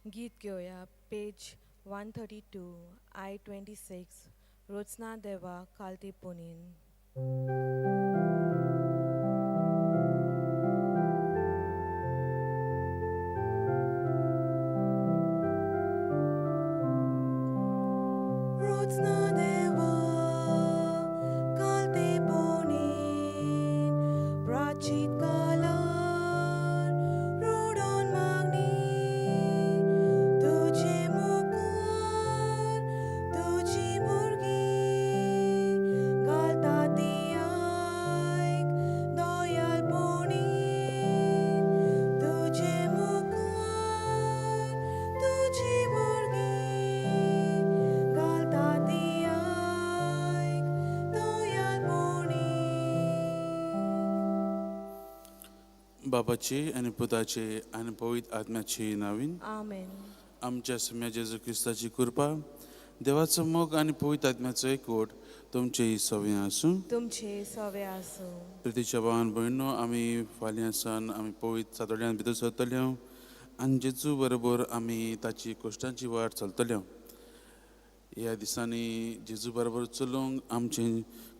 गीत घेऊया page 132 I-26 रोचना देवा कालती पुनीन. रोचना देवा कालती पुनीन प्राचित कालार रोडोन मागणी तुझे मुखार तुझी भुरगीं घालता ती आयक दयाळपणीन तुझे मुखार तुझी भुरगीं घालता ती आयक दयाळपणीन. बाबाचे आणि पुताचे आणि पवित्र आत्म्याचे नावीन. आमेन. आमच्या सम्या जेजू ख्रिस्ताची कृपा, देवाचो मोग आणि पवित्र आत्म्याचो एकवट तुमचेही सवय आसूं. तुमचे सवे आसूं. प्रितीच्या भावान भयणो, आमी फाल्यां सान आमी पवित्र सातोड्यान भितर सरतल्यो आनी जेजू बरोबर आमी ताची कश्टांची वाट चलतल्यो. ह्या दिसांनी जेजू बरोबर चलूंक आमची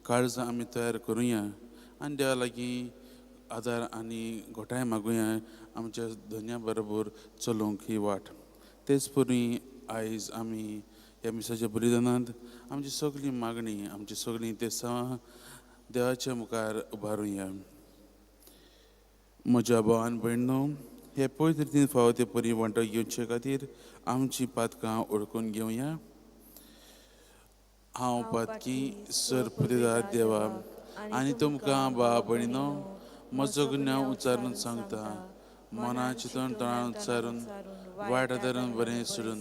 काळजां आमी तयार करुया आनी देवा लागीं आदार आनी घोटाय मागुया आमच्या धन्या बरोबर चलूंक ही वाट. तेच परी आयज आमी ह्या मिसाच्या बलिदानांत आमची सगळी मागणी आमची सगळीं तेसां देवाच्या मुखार उबारुया. म्हज्या भावान भयणो, हे पवित्र रितीन फावो ते परी वांटो घेवचे खातीर आमची पातकां ओळखून घेवया. हांव पातकी सरपुतेदार देवा आनी तुमकां भाव भयणीनो, म्हजो गुन्यांव उच्चारून सांगता. मना चिंतून तोंडान उच्चारून वायट आदारून बरें सोडून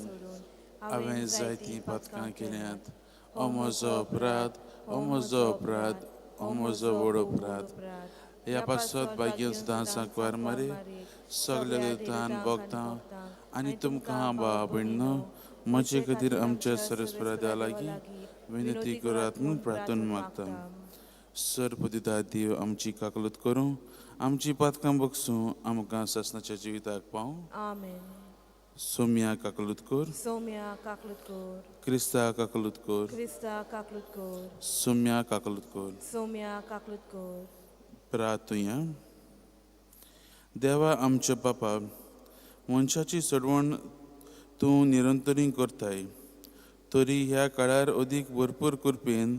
हांवें जायतीं पातकां केल्यांत. हो म्हजो अपराध, हो म्हजो अपराध, हो म्हजो व्हड अपराध. ह्या पासत भाग्य सुद्दां सांकवार मारे सगळ्या देवतांक भोगतां आनी तुमकां भाव भयणीनो, म्हजे खातीर आमच्या सरस्वरा लागीं विनंती करात म्हूण प्रार्थना मागता. सरपुतिता देव आमची काकलूत करूं, आमची पातकां बगसूं, आमकां ससनाच्या जिविताक पावूं. आमेन. सोम्या काकलूत कर, सोम्या काकलूत कर. क्रिस्ता काकलूत कर, क्रिस्ता काकलूत कर. सोम्या काकलूत कर. सोम्या काकलूत कर. प्रार्थुया. देवा आमच्या बापा, मनशाची सोडवण तूं निरंतरी करताय, तरी ह्या काळार अदीक भरपूर कृपेन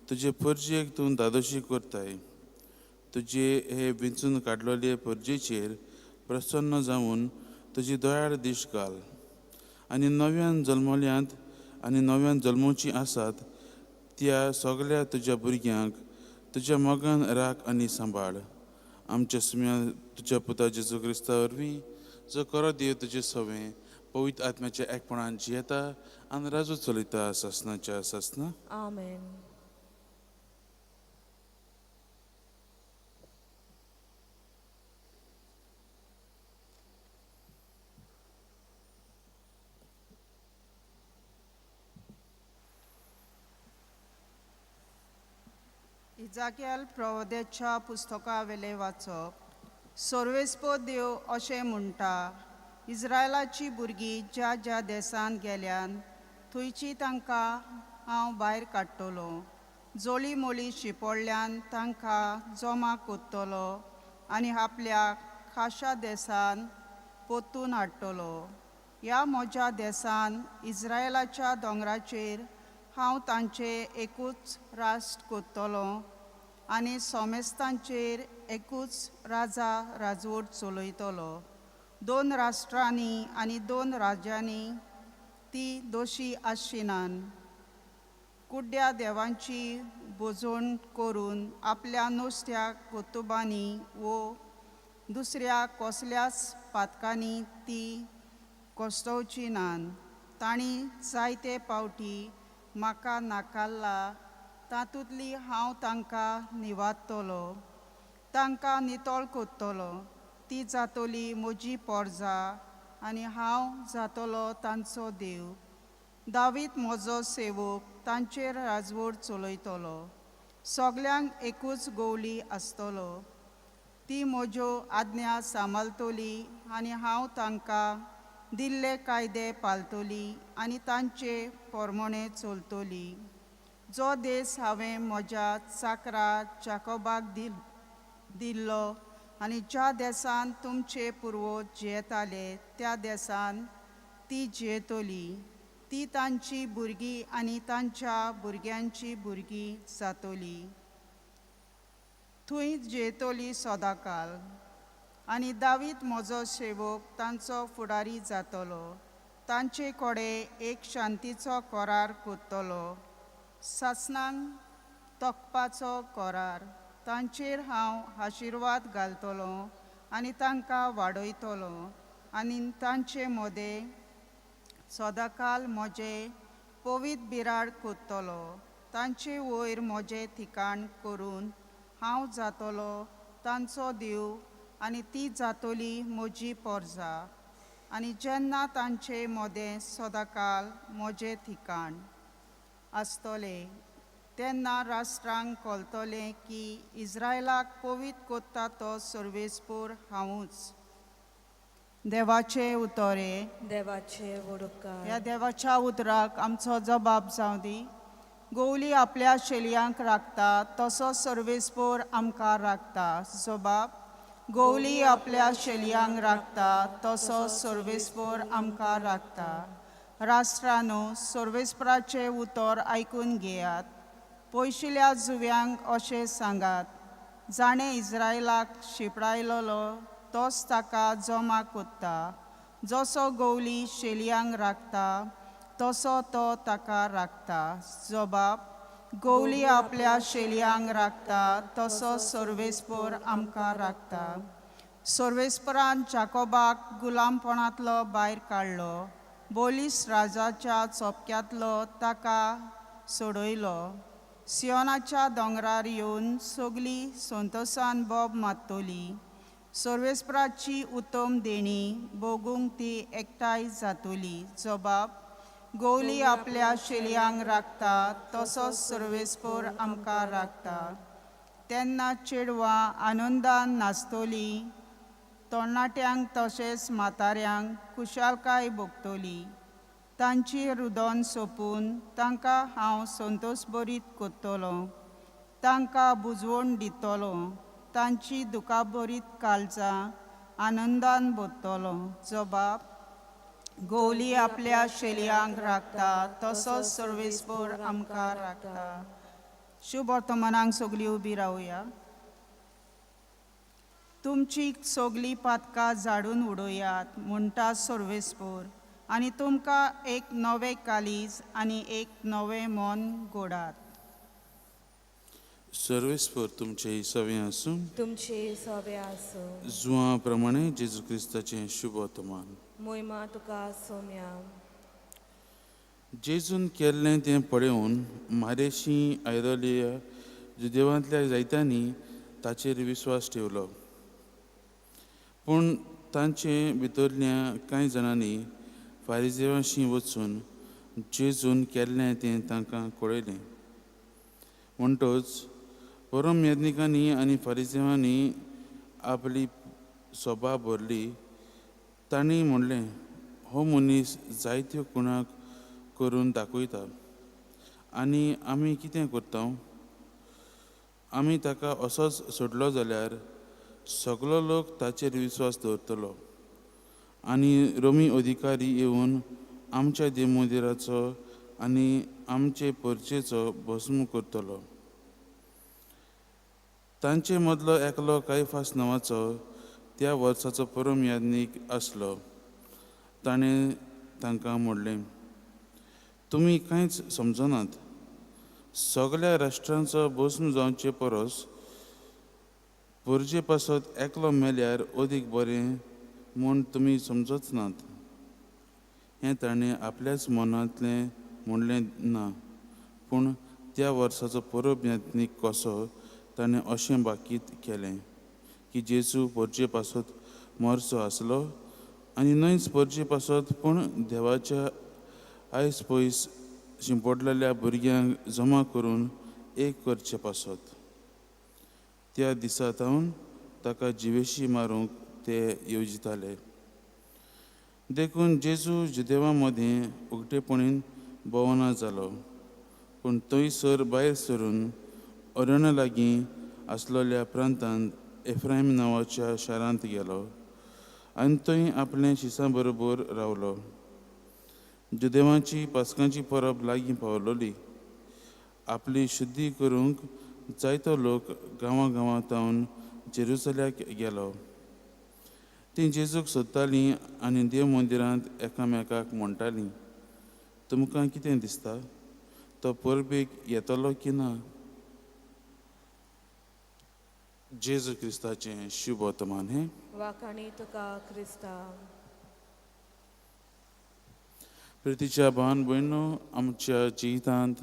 तुजे परजेक तूं दादोशी करताय. तुजे हे विंचून काडलेले परजेचेर प्रसन्न जावन तुजी दयाळ दिश घाल आनी नव्यान जल्मल्यांत आनी नव्यान जल्मोवची आसात त्या सगळ्या तुज्या भुरग्यांक तुज्या मोगान राख आनी सांबाळ. आमच्या सुम्या तुज्या पुता जेजू क्रिस्ता वरवीं जो खरो देव तुजे सवें पवित्र आत्म्याच्या एकपणान जियेता आनी राजू चलयता ससनाच्या ससना. आमेन. इजाकेल प्रवदेच्या पुस्तका वेले वाचप. सर्वेस्पो देव अशें म्हणटा, इस्रायलाची भुरगीं ज्या ज्या देशांत गेल्यान थंयची तांकां हांव भायर काडटलो. जोळी मोळी शिंपडल्यान तांकां जमा कोत्तलो आनी आपल्या खाशा देशांत पोत्तून हाडटलो. ह्या म्हज्या देशान इस्रायलाच्या दोंगराचेर हांव तांचे एकूच राष्ट्र कोत्तलो आनी सोमेस्तांचेर एकूच राजा राजवट चलयतलो. 2 राष्ट्रांनी आनी 2 राज्यांनी ती दोशी आशिनान. कुड्ड्या देवांची बोजवण करून आपल्या नुस्त्या कोतुबांनी वो दुसऱ्या कसल्याच पातकांनी ती कोसतवची नान. तांणी जायते फावटी म्हाका नाकारला, तातूंतली हांव तांकां निवाडटलो, तांकां नितळ कोत्तलो. ती जातली म्हजी पोरजां आनी हांव जातलो तांचो देव. दावीद म्हजो सेवक तांचेर राजवट चलयतलो. सगल्यांक एकूच गवली आसतलो. ती म्हज्यो आज्ञा सांबाळटली आनी हांव तांकां दिल्ले कायदे पाळटली आनी तांचे पोरमोणे चलतली. जो देश हांवें म्हज्या चाकरा जाकोबाक दिल्लो आनी ज्या देशान तुमचे पुर्वज जियेताले त्या देशान ती जियेतली. ती तांची भुरगीं आनी तांच्या भुरग्यांची भुरगीं जातली. थंय जियेतली सदांकाल. आनी दावीद म्हजो सेवक तांचो फुडारी जातलो. तांचे कोडे एक शांतीचो करार कोत्तलो, सासणांक तोखपाचो करार. तांचेर हांव आशिर्वाद घालतलो आनी तांकां वाडयतलो आनी तांचे मोदें सदांकाल म्हजें पवित्र बिराड कोत्तलो. तांचे वयर म्हजें ठिकाण करून हांव जातलो तांचो देव आनी ती जातली म्हजी परजा. आनी जेन्ना तांचे मोदें सदांकाल म्हजें ठिकाण आसतलें तेन्ना राष्ट्रांक कळटलें की इस्रायलाक पवित्र कोत्ता तो सर्वेस्पर हांवूच. देवाचे उतोरे. देवाचे वडोपकार. ह्या देवाच्या उतराक आमचो जबाब जावं दी. गवली आपल्या शेलयांक राखता तसो सर्वेस्पर आमकां राखता. जबाब. गवली आपल्या शेलयांक राखता तसो सर्वेस्पर आमकां राखता. राष्ट्रांनो, सर्वेस्पराचे उतर आयकून घेयात. पयशिल्ल्या जुव्यांक अशें सांगात, जाणें इस्रायलाक शिपडायलोलो तोच ताका जमा कोत्ता. जसो गवली शेलयांक राखता तसो तो ताका राखता. जबाब. गवली आपल्या शेलयांक राखता तसो सर्वेस्पर आमकां राखता. सर्वेस्परान जाकोबाक गुलामपणांतलो भायर काडलो. बोलीस राजाच्या चोपक्यांतलो ताका सोडयलो. सियोनाच्या दोंगरार येवन सगळीं संतोशान बोब मारतली. सर्वेस्पराची उत्तम देणी भोगूंक ती एकठांय जातली. जबाब. गवली आपल्या शेलयांक राखता तसोच सर्वेस्पर आमकां राखता. तेन्ना चेडवां आनंदान नाचतलीं, तरणाट्यांक तशेंच म्हाताऱ्यांक खुशालकाय भोगतली. तांची रुदन सोंपून तांकां हांव संतोश भरीत कोत्तलो. तांकां बुजवण दितलो. तांची दुखाभरीत काळजां आनंदान भरतलो. जबाब. गवली आपल्या शेलयांक राखता तसोच सर्वेस्पर आमकां राखता. शुभ वर्तमानांक सगळीं उबी रावया. तुमची सगळीं पातकां झाडून उडोवयात म्हणटा सर्वेस्पर, आनी तुमकां एक नवें कालीज आनी एक नवें मन घोडात. सर्वेस्पर तुमचे सवे आसूं. तुमचे सवे आसूं. जुवां प्रमाणे जेजू क्रिस्ताचें शुभ वर्तमान. मोहिमा तुका सोम्या. जेजून केल्लें तें पळोवन म्हारेशीं आयदोलिया देवांतल्या जायत्यांनी ताचेर विस्वास ठेवलो. पूण तांचे भितरल्या कांय जाणांनी फारिजेवांशी वचून जेजून केल्लें तें तांकां कळयलें. म्हणटच परम याज्ञिकांनी आनी फारिजेवांनी आपली सभा भरली. तांणी म्हणलें, हो मनीस जायत्यो कुणाक करून दाखयता आनी आमी कितें करता? आमी ताका असोच सोडलो जाल्यार सगळो लोक ताचेर विस्वास दवरतलो आनी रोमी अधिकारी येवन आमच्या देवमंदिराचो आनी आमचे परचेचो भस्म करतलो. तांचे मदलो एकलो कायफास नांवाचो त्या वर्साचो परम याज्ञीक आसलो. ताणें तांकां म्हणलें, तुमी कांयच समजनात. सगळ्या राष्ट्रांचो भस्म जावचे परस परजे पासत एकलो मेल्यार अदीक बरें म्हूण तुमी समजच नात. हें ताणें आपल्याच मनांतलें म्हणलें ना, पूण त्या वर्साचो परब याज्ञीक कसो ताणें अशें बाकीत केलें की जेजू परजे पासत मरचो आसलो आनी न्हयच परजे पासत पूण देवाच्या आयज पयस शिंपडलेल्या भुरग्यांक जमा करून एक करचे पासत. त्या दिसा तावन ताका जिवेशी मारूंक ते येवजिताले. देखून जेजू जुदेवा मदीं उक्तेपणीन भोवना जालो, पूण थंयसर भायर सरून अरण्या लागीं आसलेल्या प्रांतांत एफ्राईम नांवाच्या शारांत गेलो आनी थंय आपल्या शिसां बरोबर रावलो. जुदेवांची पास्कांची परब लागीं पावलोली. आपली शुद्धी करूंक जायतो लोक गांवांतावन जेरुसल्याक गेलो. तीं जेजूक सोदतालीं आनी देव मंदिरांत एकामेकाक म्हणटालीं, तुमकां कितें दिसता, तो परबेक येतलो की ना? जेजू क्रिस्ताचें शुभ वर्तमान हें. वाखाणी तुका क्रिस्ता. प्रितीच्या भावान भयणो, आमच्या जिवितांत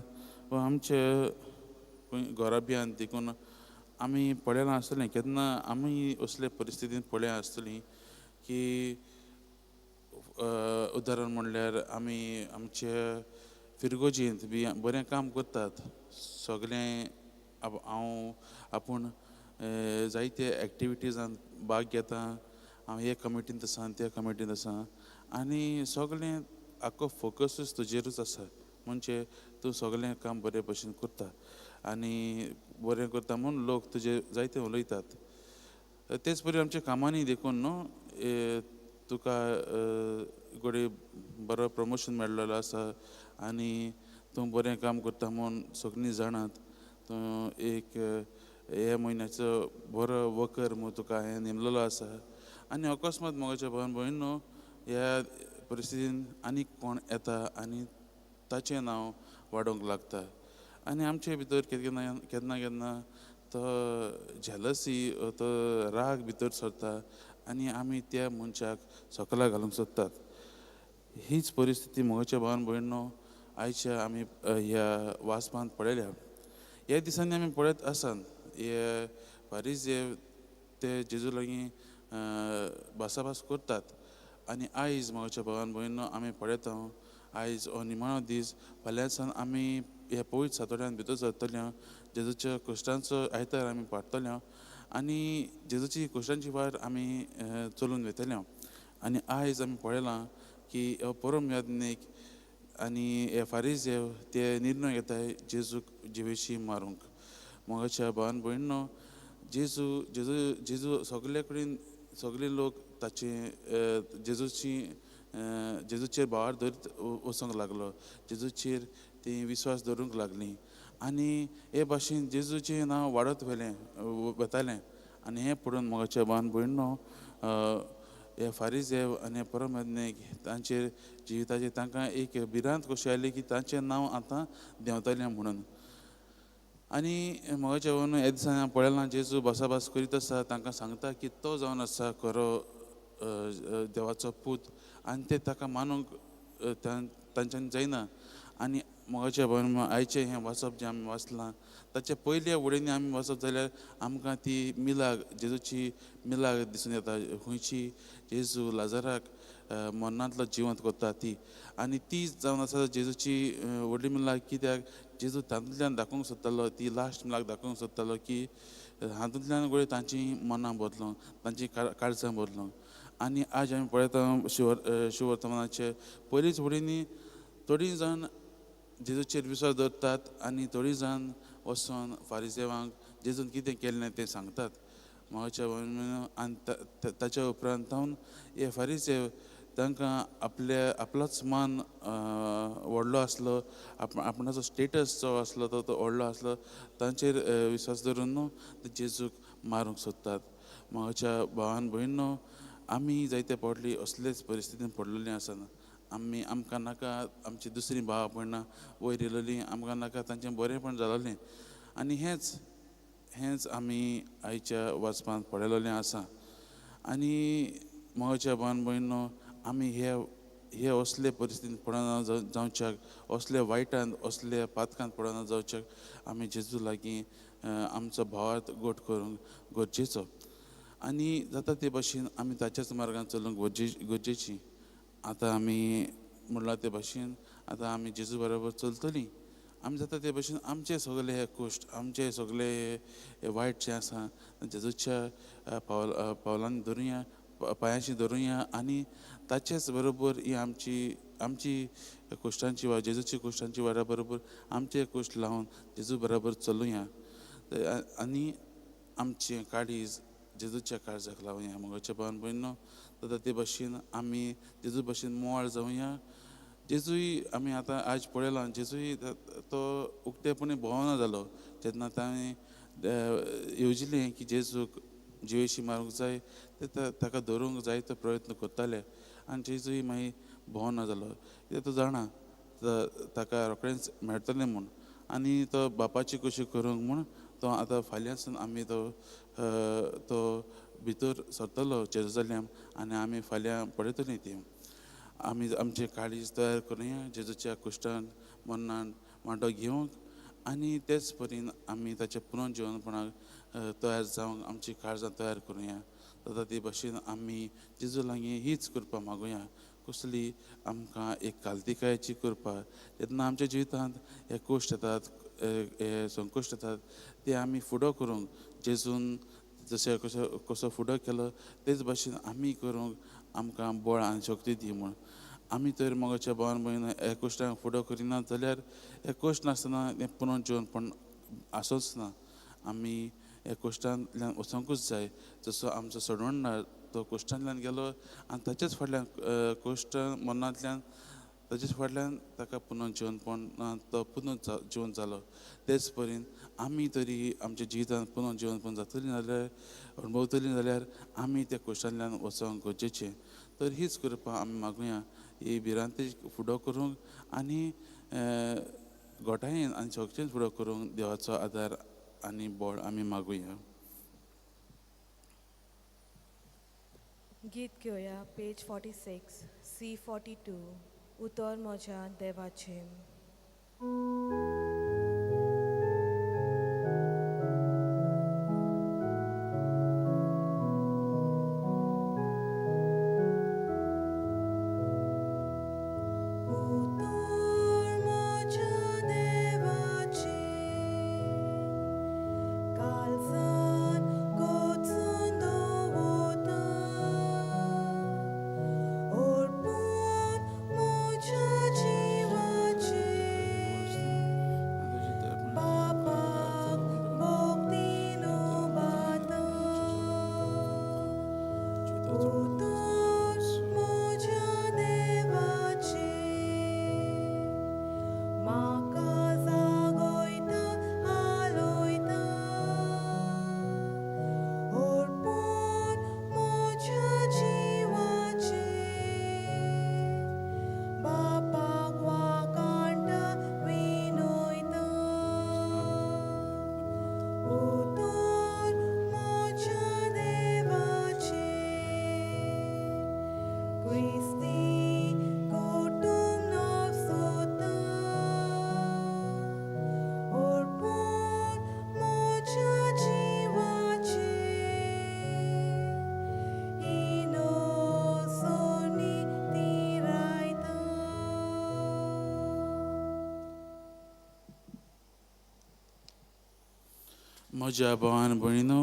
वा आमच्या घोराब्यांत देखून आमी पळयलां आसतलें, केन्ना आमी असले परिस्थितींत पळया आसतलीं की उदाहरण म्हणल्यार आमी आमच्या फिरगोजींत बी बरें काम करतात. सगळें हांव आपूण जायते एक्टिविटीजांत भाग घेता. हांव हे कमिटींत आसां, त्या कमिटींत आसां आनी सगळें आख्खो फोकसूच तुजेरूच आसा. म्हणजे तूं सगळें काम बरे भशेन करता आनी बरें करता म्हूण लोक तुजे जायते उलयतात. तेच परी आमच्या कामांनी देखून न्हू तुका घडी बरो प्रमोशन मेळ्ळलो आसा आनी तूं बरें काम करता म्हूण सगळीं जाणात. तूं एक हे म्हयन्याचो बरो वर्कर म्हूण तुका हांवें नेमलेलो आसा आनी अकस्मात मोगाच्या भावान भयणो ह्या परिस्थितीन आनीक कोण येता आनी ताचें नांव वाडोवंक लागता. आनी आमचे भितर केन्ना केन्ना तो झेलसी तो राग भितर सरता आनी आमी त्या मनशाक सकला घालूंक सोदतात. हीच परिस्थिती मोगाच्या भावान भयणो आयच्या आमी ह्या वाचपांत पळयल्या. ह्या दिसांनी आमी पळयत आसात हे फारिझेव ते जेजू लागीं भासाभास करतात. आनी आयज मोगाच्या भावान भयणो आमी पळयता आयज हो निमाणो दीस. फाल्यां सावन आमी ह्या पवित्र सातोड्यान भितर सरतले. जेजूच्या कश्टांचो आयतार आमी पाडटले आनी जेजूची कश्टांची वाट आमी चलून वेतले. आनी आयज आमी पळयलां की हो परम यादनीक आनी हे फारिझेव ते निर्णय घेताय जेजूक जिवेशी मारूंक. मोगाच्या भावान भयणो जेजू जेजू जेजू सगळे कडेन सगळे लोक ताचे जेजूचेर भावार धरीत वचूंक लागलो. जेजूचेर ती विश्वास दवरूंक लागलीं आनी हे भाशेन जेजूचें नांव वाडत वतालें. आनी हें पळोवन मोगाच्या भावान भयणो हे फारिझेव आनी हे परम याजनीक तांचेर जिविताचेर तांकां एक भिरांत कशी आयली की तांचें नांव आतां देंवतलें म्हणून. आनी मोगाच्या भावान ह्या दिसांनी हांव पळयलां जेजू भासाभास करीत आसा. तांकां सांगता की तो जावन आसा खरो देवाचो पूत आनी ते ताका मानूंक तांच्यांनी जायना. आनी मोगाच्या भावान आयचें हें वाचप जें आमी वाचलां ताचे पयल्या वडींनी आमी वाचप जाल्यार आमकां ती मिलाग जेजूची मिलाग दिसून येता. खंयची जेजू लाजाराक मरणांतलो जिवंत करता ती. आनी ती जावन आसा जेजूची व्हडली मिलाग. कित्याक जेजू तातूंतल्यान दाखोवंक सोदतालो, ती लास्ट मिलाग दाखोवंक सोदतालो की हातूंतल्यान घडये तांची मनां बदलूंक, तांची काळजां बदलूंक. आनी आयज आमी पळयता शिवर्तमानाचे पयलींच वडींनी थोडीं जाण जेजूचेर विश्वास दवरतात आनी थोडीं जाण वचून फारिझेवांक जेजून कितें केलें तें सांगतात. मोगाच्या आनी ताच्या उपरांत जावन हे फारिझेव तांकां आपलोच मान व्हडलो आसलो, आपणाचो स्टेटस जो आसलो तो व्हडलो आसलो, तांचेर विश्वास दवरून जेजूक मारूंक सोदतात. मोगाच्या भावान भयणो आमी जायते फावटी असलेच परिस्थितीन पडलेलीं आसात. आमकां नाका आमची दुसरीं भावां भयणां वयर येयलेलीं, आमकां नाका तांचें बरेंपण जालोलें. आनी हेंच आमी आयच्या वाचपांत पळयलेलें आसा. आनी मोगाच्या भावान भयणो आमी हे असले परिस्थितींत पडना जावच्याक, असले वायटांत असले पातकांत पडना जावच्याक आमी जेजू लागीं आमचो भावार्थ घोट करूंक गरजेचो. आनी जाता ते भाशेन आमी ताच्याच मार्गान चलूंक गरजेचीं. आतां आमी म्हणलां ते भाशेन आतां आमी जेजू बरोबर चलतलीं. आमी जाता ते भाशेन आमचे सगळे हे कश्ट, आमचे सगळे हे वायट जें आसा जेजूच्या पावलांनी धरुया पांयाशी धरुया आनी ताचेच बरोबर ही आमची कुश्टांची वा जेजूची कुश्टांची वाडा बरोबर आमचे कुश्ट लावन जेजू बरोबर चलुया आनी आमचे काळीज जेजूच्या काळजाक लावया. मगाच्या भावान भयणो तदा ते भाशेन आमी जेजू भाशेन मोवाळ जावया. जेजूय आमी आतां आज पळयलां, जेजूय तो उक्तेपणी भोवना जालो जेन्ना ताणें येवजिल्लें की जेजूक जिवेशी मारूंक जाय ते ताका धरूंक जाय तो प्रयत्न करताले आनी जेजूय मागीर भोवना जालो. कित्याक तो जाणा ताका रोखडेंच मेळटलें म्हूण आनी तो बापाची कशी करूंक म्हूण तो आतां फाल्यांसून आमी तो भितर सरतलो जेरुसलेम आनी आमी फाल्यां पळयतलीं ती. आमी आमचे काळीज तयार करुया जेजूच्या कुश्टान मरणान वांटो घेवंक आनी तेच परीन आमी ताच्या पुनर्जीवनपणाक तयार जावंक आमची काळजां तयार करुया. तदा ते भाशेन आमी जेजू लागीं हीच कृपा मागुया. कसली आमकां एक काल्तिकायाची कृपा जेन्ना आमच्या जिवितांत हे कोश्ट येतात, हे संकश्ट येतात ते आमी फुडो करूंक जेजून जशें कसो फुडो केलो तेच भाशेन आमी करूंक आमकां बळ आनी शक्ती दी म्हूण. आमी तर मोगाच्या भावान भयण हे कोश्टांक फुडो करिनात जाल्यार हे कोश्ट नासतना हें पुनर्जीवनपण आसोच ना. आमी हे कोश्टांतल्यान वचोंकूच जाय. जसो आमचो सोडवणदार तो कोश्टांतल्यान गेलो आनी ताचेच फाटल्यान कोश्ट मरणांतल्यान ताचेच फाटल्यान ताका पुनर्जीवनपण तो पुनर्जीवन जालो. तेच परीन आमी तरी आमच्या जिवितांत पुनर्जीवनपण जातलीं जाल्यार अणभवतलीं जाल्यार आमी त्या कोश्टांतल्यान वचोंक गरजेचें. तर हीच कृपा आमी मागुया ही भिरांती फुडो करूंक आनी गोठायेन आनी शक्तीन फुडो करूंक देवाचो आदार आनी बळ आमी मागुया. गीत घेवया पेज 46 C42 उतर म्हज्या देवाचें. म्हज्या भावान भयणीनो,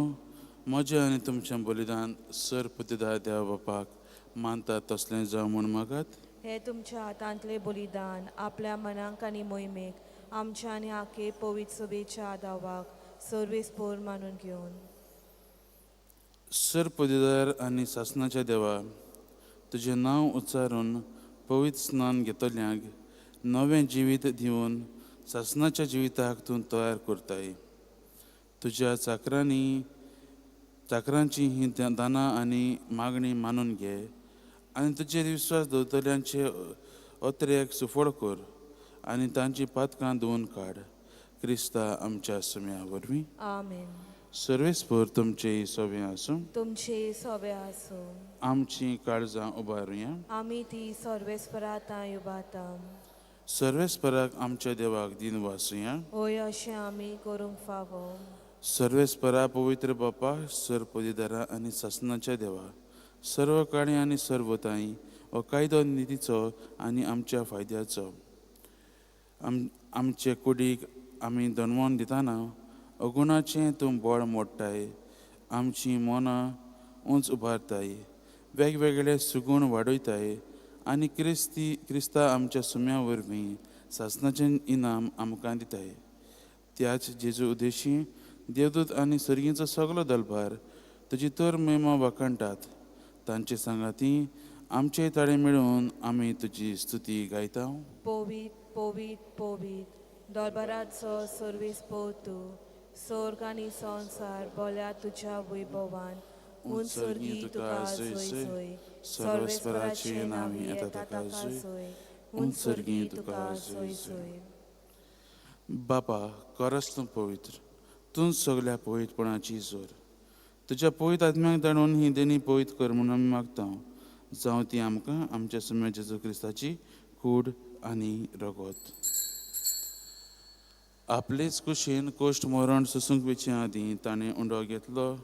म्हजें आनी तुमचें बलिदान सर पुतिदार देवा बापाक मानता तसलें जावं म्हूण मागात. हे तुमच्या हातांतले बलिदान आपल्या मनांक आनी मोहिमेक आमच्या आनी आखे पवित्र सभेच्या आदावाक सर्वेस्पोर मानून घेवन. सर पुतिदार आनी सासणाच्या देवा, तुजें नांव उच्चारून पवित्र स्नान घेतल्यांक नवें जिवीत दिवन सासणाच्या जिविताक तूं तयार करताय. तुज्या चाकरांची ही दानां आनी मागणी मानून घे आनी तुजेर विस्वास दवरतल्यांचे अत्रेक सुफळ कर आनी तांची पातकां धुवन काड. क्रिस्ता आमच्या सुम्या वरवीं. आमेन. सर्वेस्पोर तुमचे सोबे आसूं. तुमचे सोबे आसूं. आमची काळजां उबारुया. आमी ती सर्वेस्परातां उबारता. सर्वेस्पराक आमच्या देवाक दिन वासुया. होय अशें आमी करूंक फावो. सर्वेस्परा पवित्र बापा, सर पुतिदारा आनी सासणाच्या देवा, सर्व काळी आनी सर्वताई हो कायदो नितीचो आनी आमच्या फायद्याचो. आमचे कुडीक आमी दनवण दिताना अगुणाचें तूं बळ मोडटाय. आमची मनां उंच उबारताय. वेगवेगळे सुगूण वाडयताय आनी क्रिस्ता आमच्या सुम्या वरवीं सासणाचें इनाम आमकां दिताय. त्याच जेजू उद्देशी देवदूत आनी सर्गींचो सगलो दलबार तुजी तर महिमा वाखणटात. तांचे सांगाती आमचे ताळे मेळून आमी तुजी स्तुती गायता. पोवीत पोवीत पोवीत दरबाराचो सर्वेस्पोर तूं, स्वर्ग आनी संवसार बोल्या तुज्या वैभवान. उंचर्गी तुका सोय सोय, सर्वेस्पराची नावी येता ताका सोय. उंचर्गी तुका सोय सोय. बापा, खरोच तूं पवित्र, तूं सगल्या पवित्रपणाची जोर. तुज्या पवित्र आत्म्याक धाडून ही देणी पवित्र कर म्हणून आमी मागता. जावं ती आमकां आमच्या सुम्या जेजू क्रिस्ताची कूड आनी रगत. आपलेच कुशीन कोश्ट मरण सोसूंक वेचे आदीं ताणें उंडो घेतलो.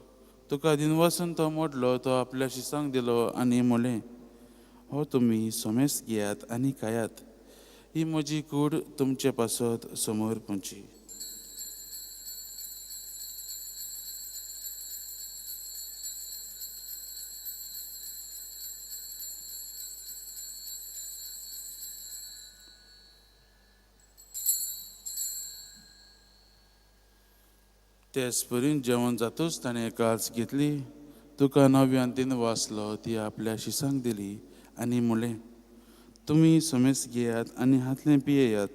तुका दिनवासून तो मोडलो, तो आपल्या शिसांक दिलो आनी म्हळें, हो तुमी सोमेस घेयात आनी खायात. ही म्हजी कूड तुमचे पासत समोर पोंची. तेच परीन जेवण जातूच ताणें काल्स घेतली. तुका नव्यान तीन वाचलो, ती आपल्या शिसांक दिली आनी म्हळें, तुमी सोमेस घेयात आनी हातलें पियेयात.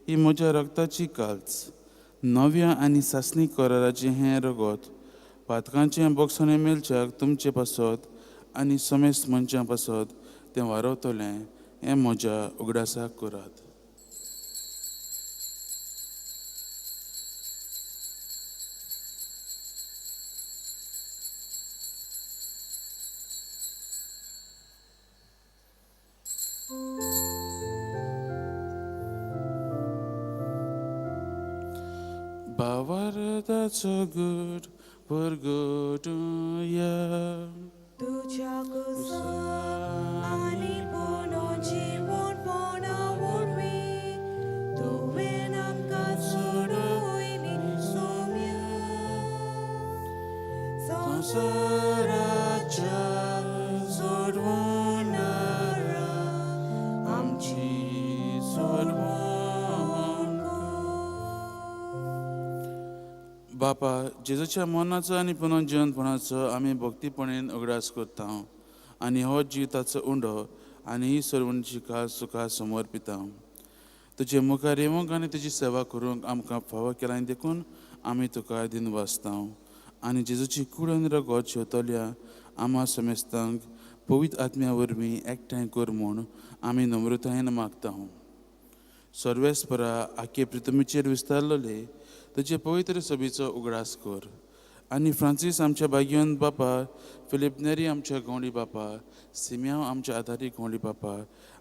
ही म्हज्या रगताची काल्स, नव्या आनी सासणी कराराचें हें रगत, पातकांचें बोगसणें मेलच्याक तुमचे पासत आनी सोमेस मनशां पासत तें वारवतलें. हें म्हज्या उगडासाक करात. Bavardaco good परगटूया. तुझ्या कुसळ आनी पुनो जीवनपणा वरवीं तुवें आमकां सोडूयली सोम्या. संवसाराच्या सोडवणारा आमची सोडवण. बापा, जेजूच्या मरणाचो आनी पुनर्जीवनपणाचो आमी भक्तीपणेन उगडास करता आनी हो जिविताचो उंडो आनी ही सर्वणची काल सुखा समर्पिता. तुजे मुखार येवंक आनी तुजी सेवा करूंक आमकां फावो केल्यान देखून आमी तुका दिन वाचता आनी जेजूची कूड आनी रगत शेवतल्या आम्हा समेस्तांक पवित्र आत्म्या वरवीं एकठांय कर म्हूण आमी नम्रतायेन मागता. सर्वेस्परा आखे पृथ्वीचेर विस्तारलोले तुजे पवित्र सभेचो उगडास कर आनी फ्रांसीस आमच्या भाग्यवंत बापा, फिलिप नेरी आमच्या गवंडी बापा, सिम्याव आमच्या आदारी गवंडी बापा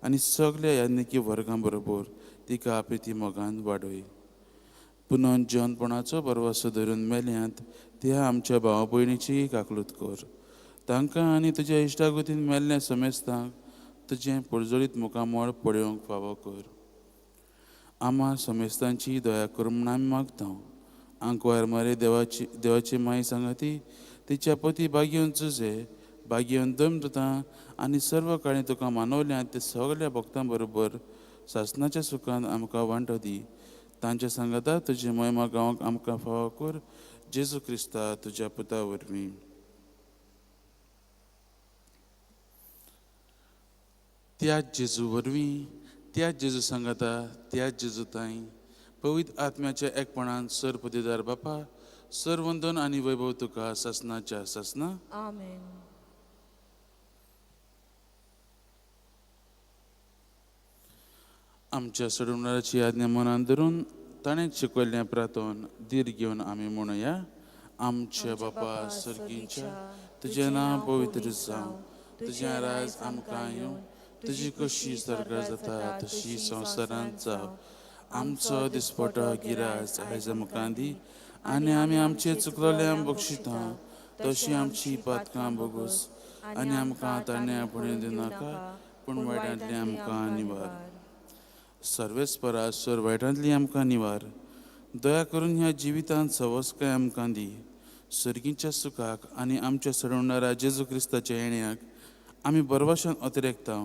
आनी सगल्या याज्ञिकी वर्गां बरोबर तिका आपेती मोगान वाडय. पुनर्जीवनपणाचो बरवासो धरून मेल्यांत त्या आमच्या भावा भयणीची काकलूत कर. तांकां आनी तुज्या इश्टागतीन मेल्ल्या समेस्तांक तुजें पडजळीत मुखामळ पळोवंक फावो कर. आम्हा समेस्तांची दया कर म्हूण आमी मागता. आंकवार मारे देवाची माई सांगाती, तिच्या पती भाग्यवंत जुजे, भाग्यवंत दमदुतां आनी सर्व काळी तुका मानवल्यात ते सगल्या भक्तां बरोबर सासणाच्या सुखान आमकां वांटो दी. तांच्या सांगाता तुजी महिमा गावंक आमकां फावो कर. जेजू क्रिस्ता तुज्या पुता वरवीं. त्याच जेजू वरवीं, त्याच जेजू सांगाता, त्याच जेजू ताई पवित्र आत्म्याच्या एकपणान सर पतीदार बापा, सर वंदन आनी वैभव तुका सासणाच्या सासना. आमेन. आमच्या सोडवणाऱ्याची आज्ञा मनान धरून ताणें शिकयल्लें प्रार्थन धीर घेवन आमी म्हणया. आमच्या बापा सर्गीच्या, तुजें नांव पवित्र जावं, तुजें राज आमकां येवं, तुजी कशी स्वर्गार जाता तशी संवसारांत जावं. आमचो दिसपटो गिरास आयज आमकां दी आनी आमी आमचे चुकलोल्यांक बक्षिता तशी आमची पातकां बोगूस आनी आमकां तारण्या पडूं दिनाका पूण वायटांतली आमकां निवार. सर्वेस्परा सर वायटांतली आमकां निवार. दया करून ह्या जिवितांत सवस्काय आमकां दी. सर्गीच्या सुखाक आनी आमच्या सडवणाऱ्या जेजू क्रिस्ताच्या येण्याक आमी बरवाशान अतिरेकता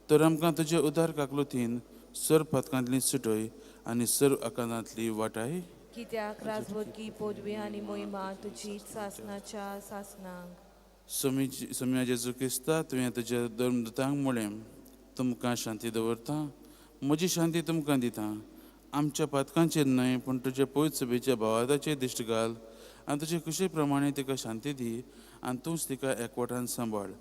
तर आमकां तुजे उदार काकलुतीन सर्व पथकांतली सुटोय आनी सर्व आकांतांतली वाटाय. कित्याक राजवटी पदवी आनी मोहिमा तुजी सासनाच्या सासनांक. सोम्या जेजू क्रिस्ता तुवें तुज्या धर्मदुतांक म्हळें तुमकां शांती दवरता, म्हजी शांती तुमकां दिता. आमच्या पातकांचेर न्हय पूण तुज्या पवित्र सभेच्या भावार्थाचेर दिश्ट घाल आनी तुजे कुशे प्रमाणे तिका शांती दी आनी तूंच तिका एकवटान सांबाळ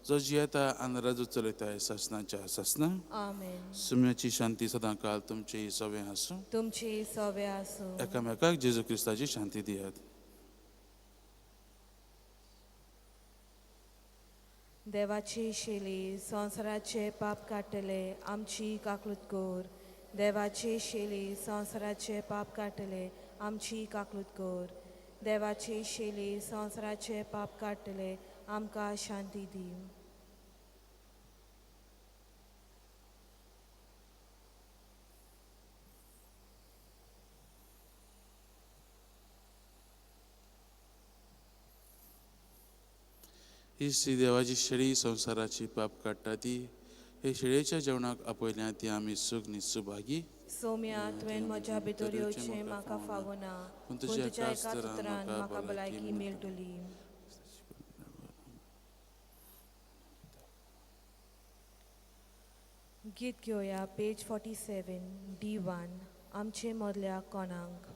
जो जियेता आनी राजू चलयताय सासनाच्या सासना. आमेन. सुम्याची शांती सदां काल तुमची सवें आसूं. तुमची सवे आसूं. एकामेकाक जेजू क्रिस्ताची शांती दियात. देवाची शेली संवसाराचे पाप काडटले आमची काकलूत कोर. देवाची शेली संवसाराचे पाप काडटले आमची काकलूत कोर. देवाची शेली संवसाराचे पाप काडटले आमकां शांती दी. ही श्री देवाची शेळी संवसाराची पाप काडटा ती. हे शेळयेच्या जेवणाक आपयल्या ती आमी सूख निसुभागी. सोम्या तुवें म्हज्या भितर येवचें म्हाका फावना पूण तुज्या एका उतरान म्हाका भलायकी मेळटली. गीत घेवया पेज 47 D1 आमचे मदल्या कोणाक.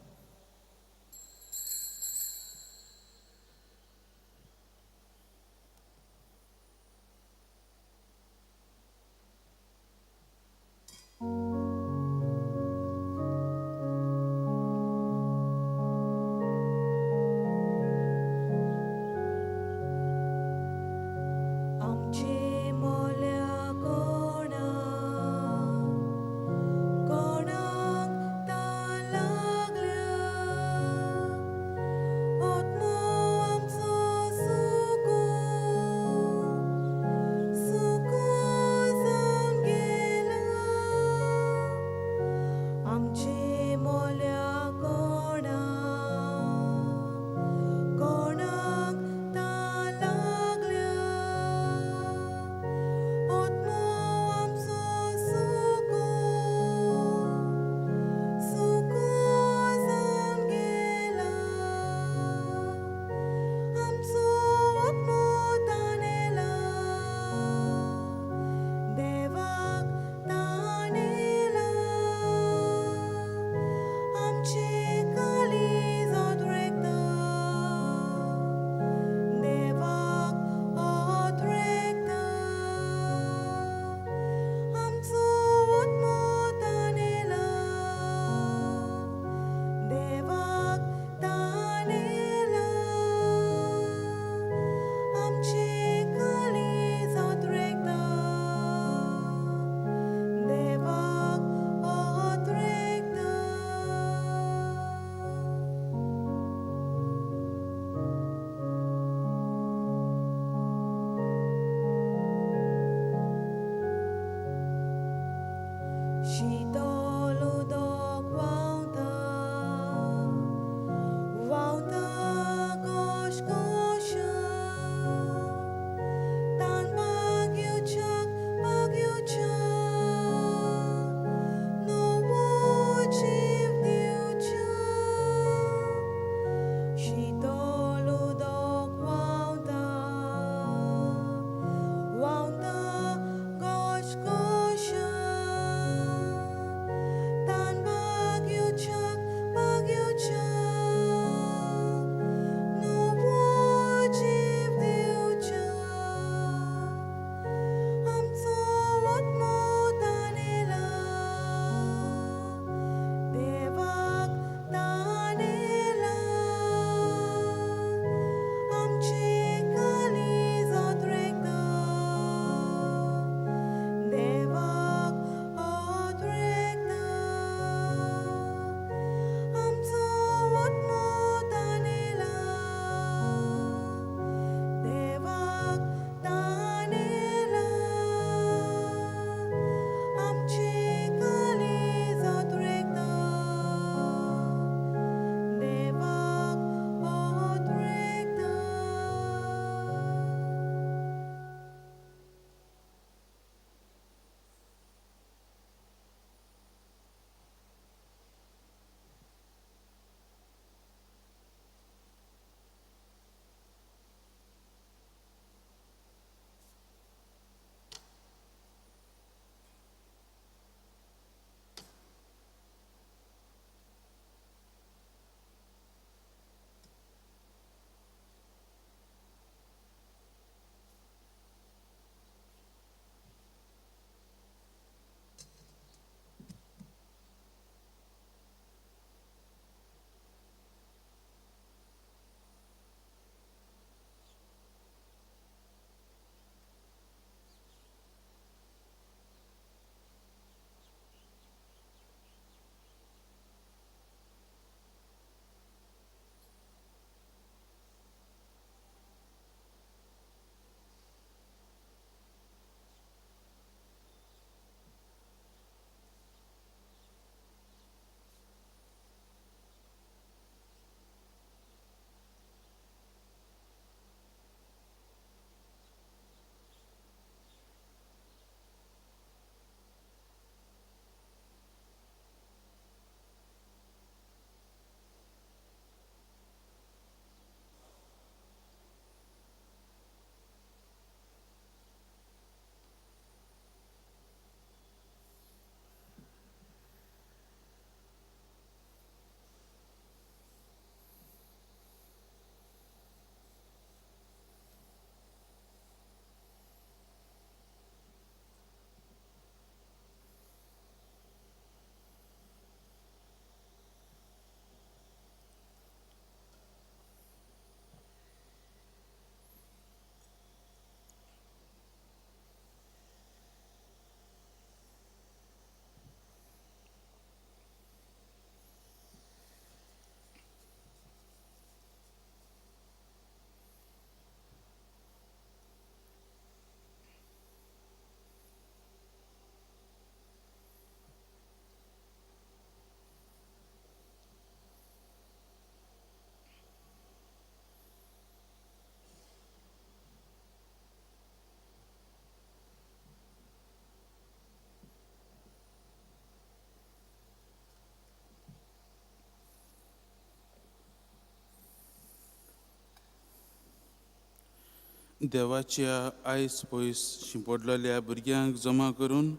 देवाच्या आयस पयस शिंपडलेल्या भुरग्यांक जमा करून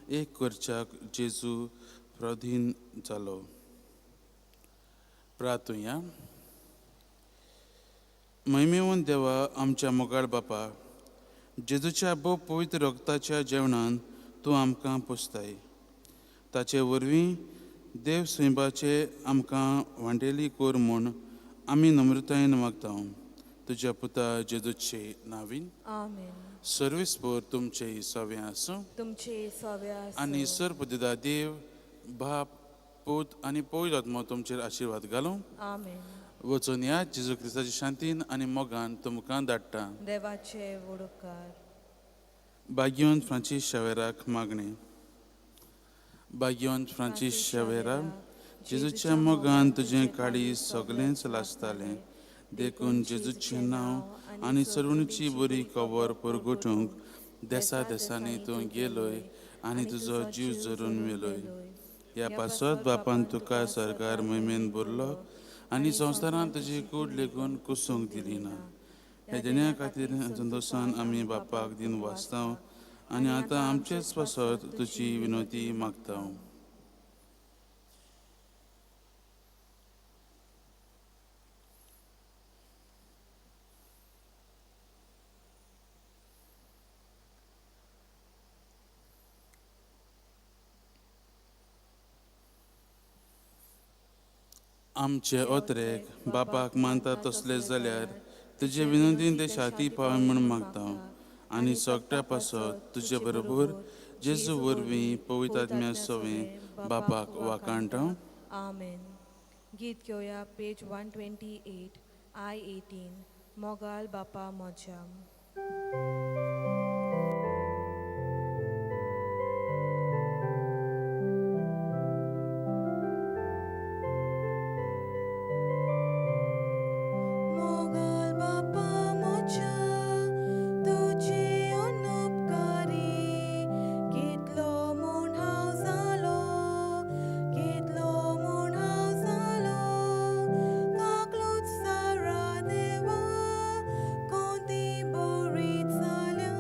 एक करच्याक जेजू प्रधीन जालो. प्रार्थुया. महिमेवन देवा आमच्या मोगाळ बापा, जेजूच्या भोव पवित्र रक्ताच्या जेवणान तूं आमकां पोसताय. ताचे वरवीं देव स्वयंपाचे आमकां वांटेली कोर म्हूण आमी नम्रतायेन मागता. तुज्या पुता जेजूचे नांवीन. आमेन. सर्वेस्पोर तुमचे सवे आसूं. तुमचे सवे आसूं. आनी सर्वपिता देव बाप पूत आनी पवित्र आत्मा तुमचेर आशिर्वाद घालूं. आमेन. वचून या जेजू क्रिस्ताच्या शांतीन आनी मोगान तुमकां धाडटा. देवाचे वडोवकार. भाग्यवंत फ्रांसीस शावेराक मागणे. भाग्यवंत फ्रांसीस शावेरा, जेजूच्या मोगान तुजें काळीज सगळेंच लासतालें. देखून जेजूचें नांव आनी सरवणीची बरी खबर परगटूंक देसा देसांनी तूं गेलोय आनी तुजो जीव जरून मेलोय. ह्या पासत बापान तुका सरकार महिमेन भरलो आनी संवसारान तुजी कूड लेगून कुसूंक दिली ना. ह्या देण्या खातीर संतोशान आमी बापाक दिन वाचता आनी आतां आमचेच पासत तुजी विनोती मागता. आमचे ओतरेक बापाक मानता तसले जाल्यार तुजे विनंतीन ते शाती पावय म्हूण मागता. आनी सोगट्या पासत तुजे बरोबर जेजू वरवीं पवित्र आत्म्या सवें बापाक वाकाणटा. आमेन. गीत घेवया पेज 128 I18 मोगाल बापा मोज्या. Saradeva, Konti Borit Salam.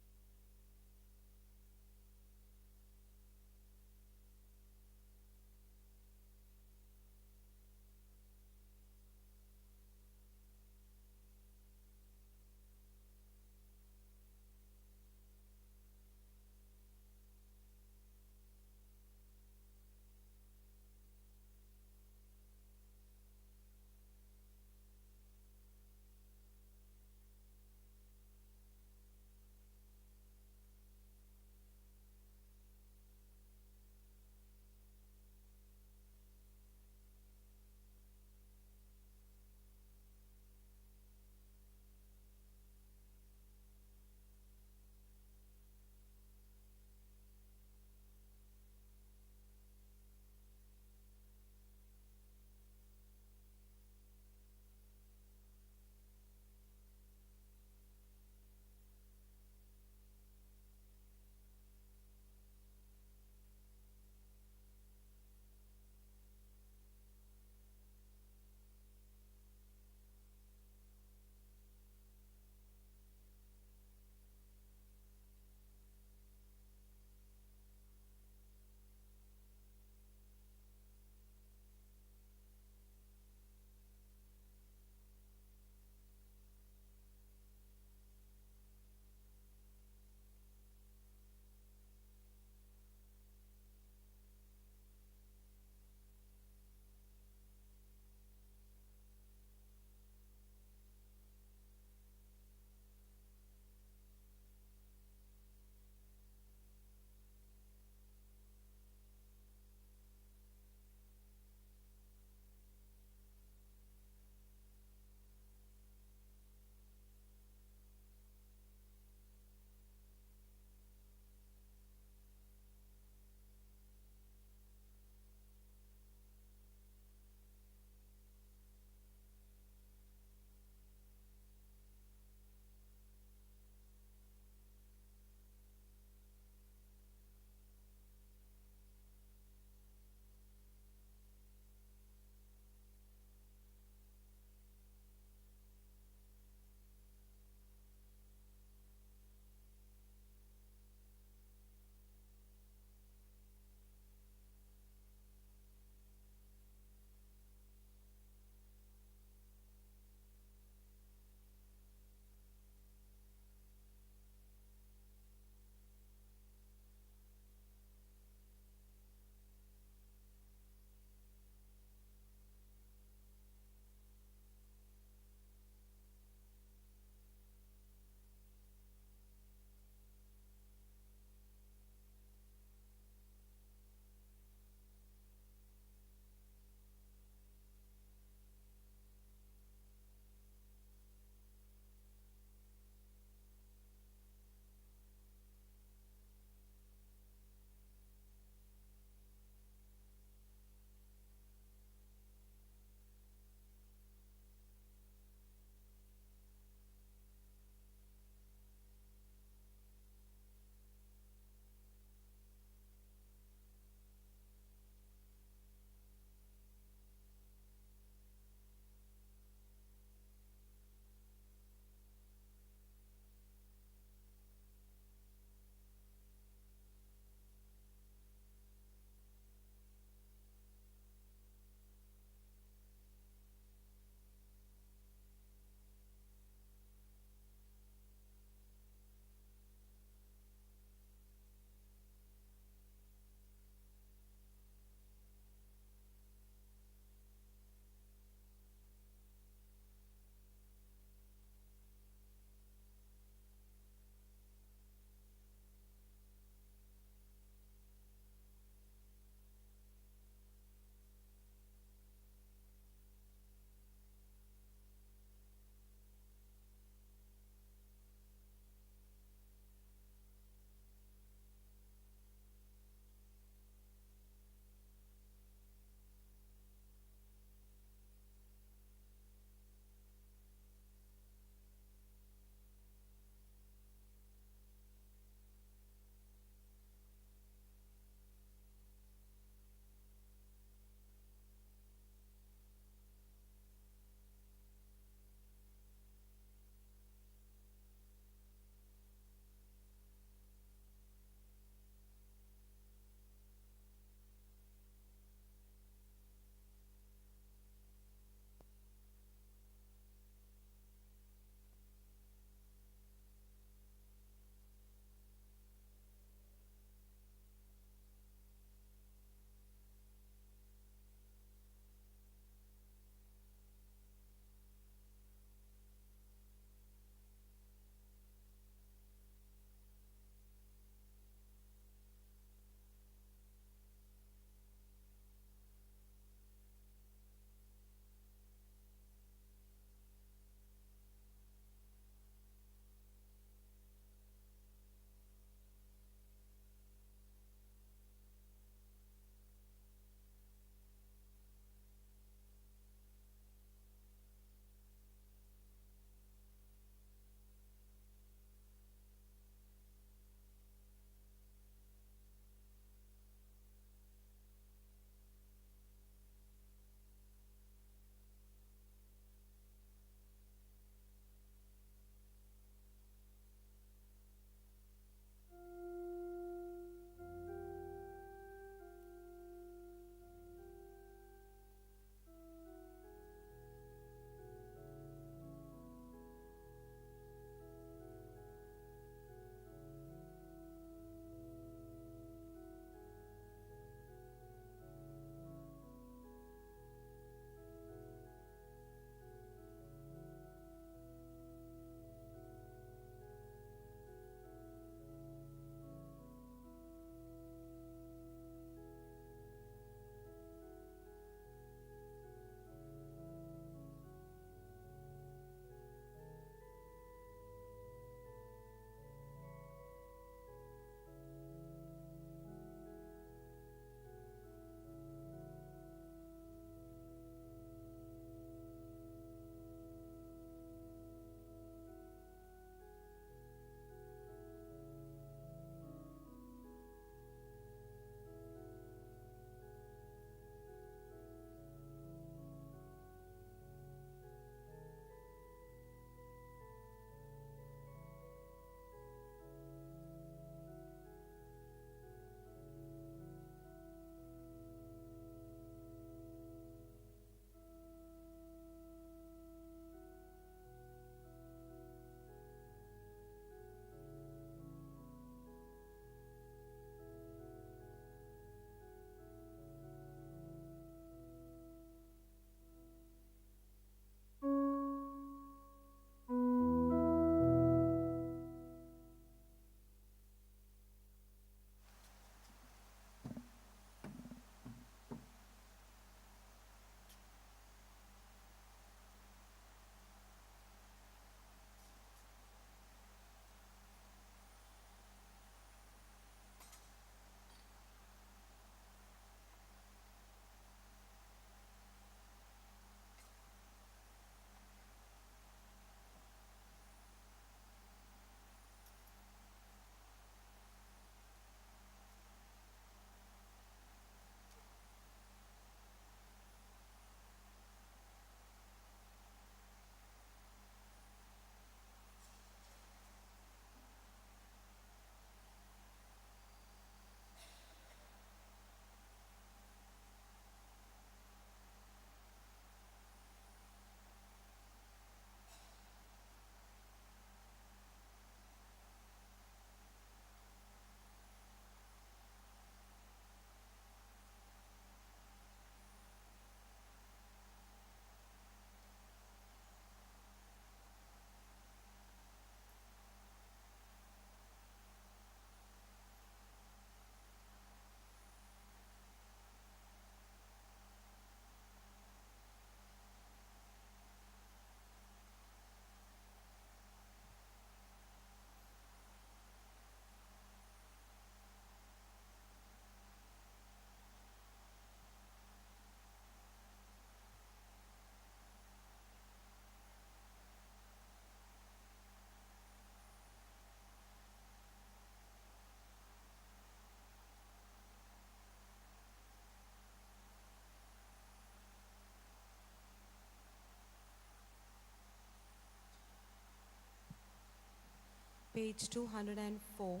Page 204,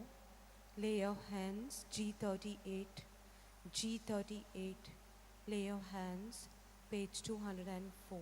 lay your hands, G38, G38, lay your hands, page 204.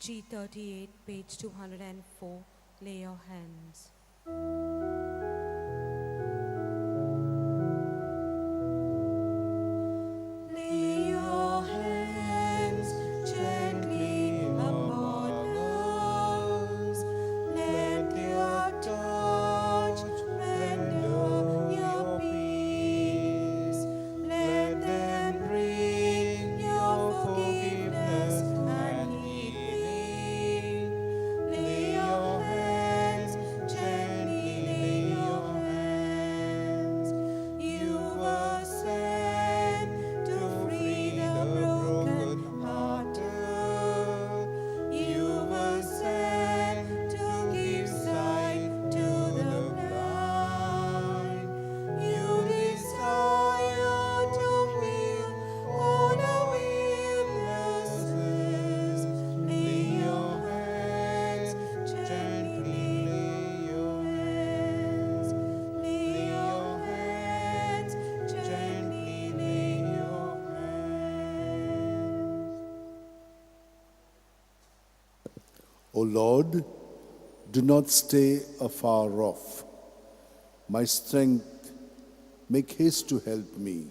G38, page 204, lay your hands. Lay your hands gently upon us. Let your touch render your peace. Let them bring your forgiveness and healing. Lay your hands gently, lay your hands. You were sent to free the broken-hearted. You were sent to give sight to the blind. You desire to heal all the illnesses. Lay your hands gently, lay your hands. Lay your hands gently, lay your hands. O Lord, do not stay afar off. My strength, make haste to help me,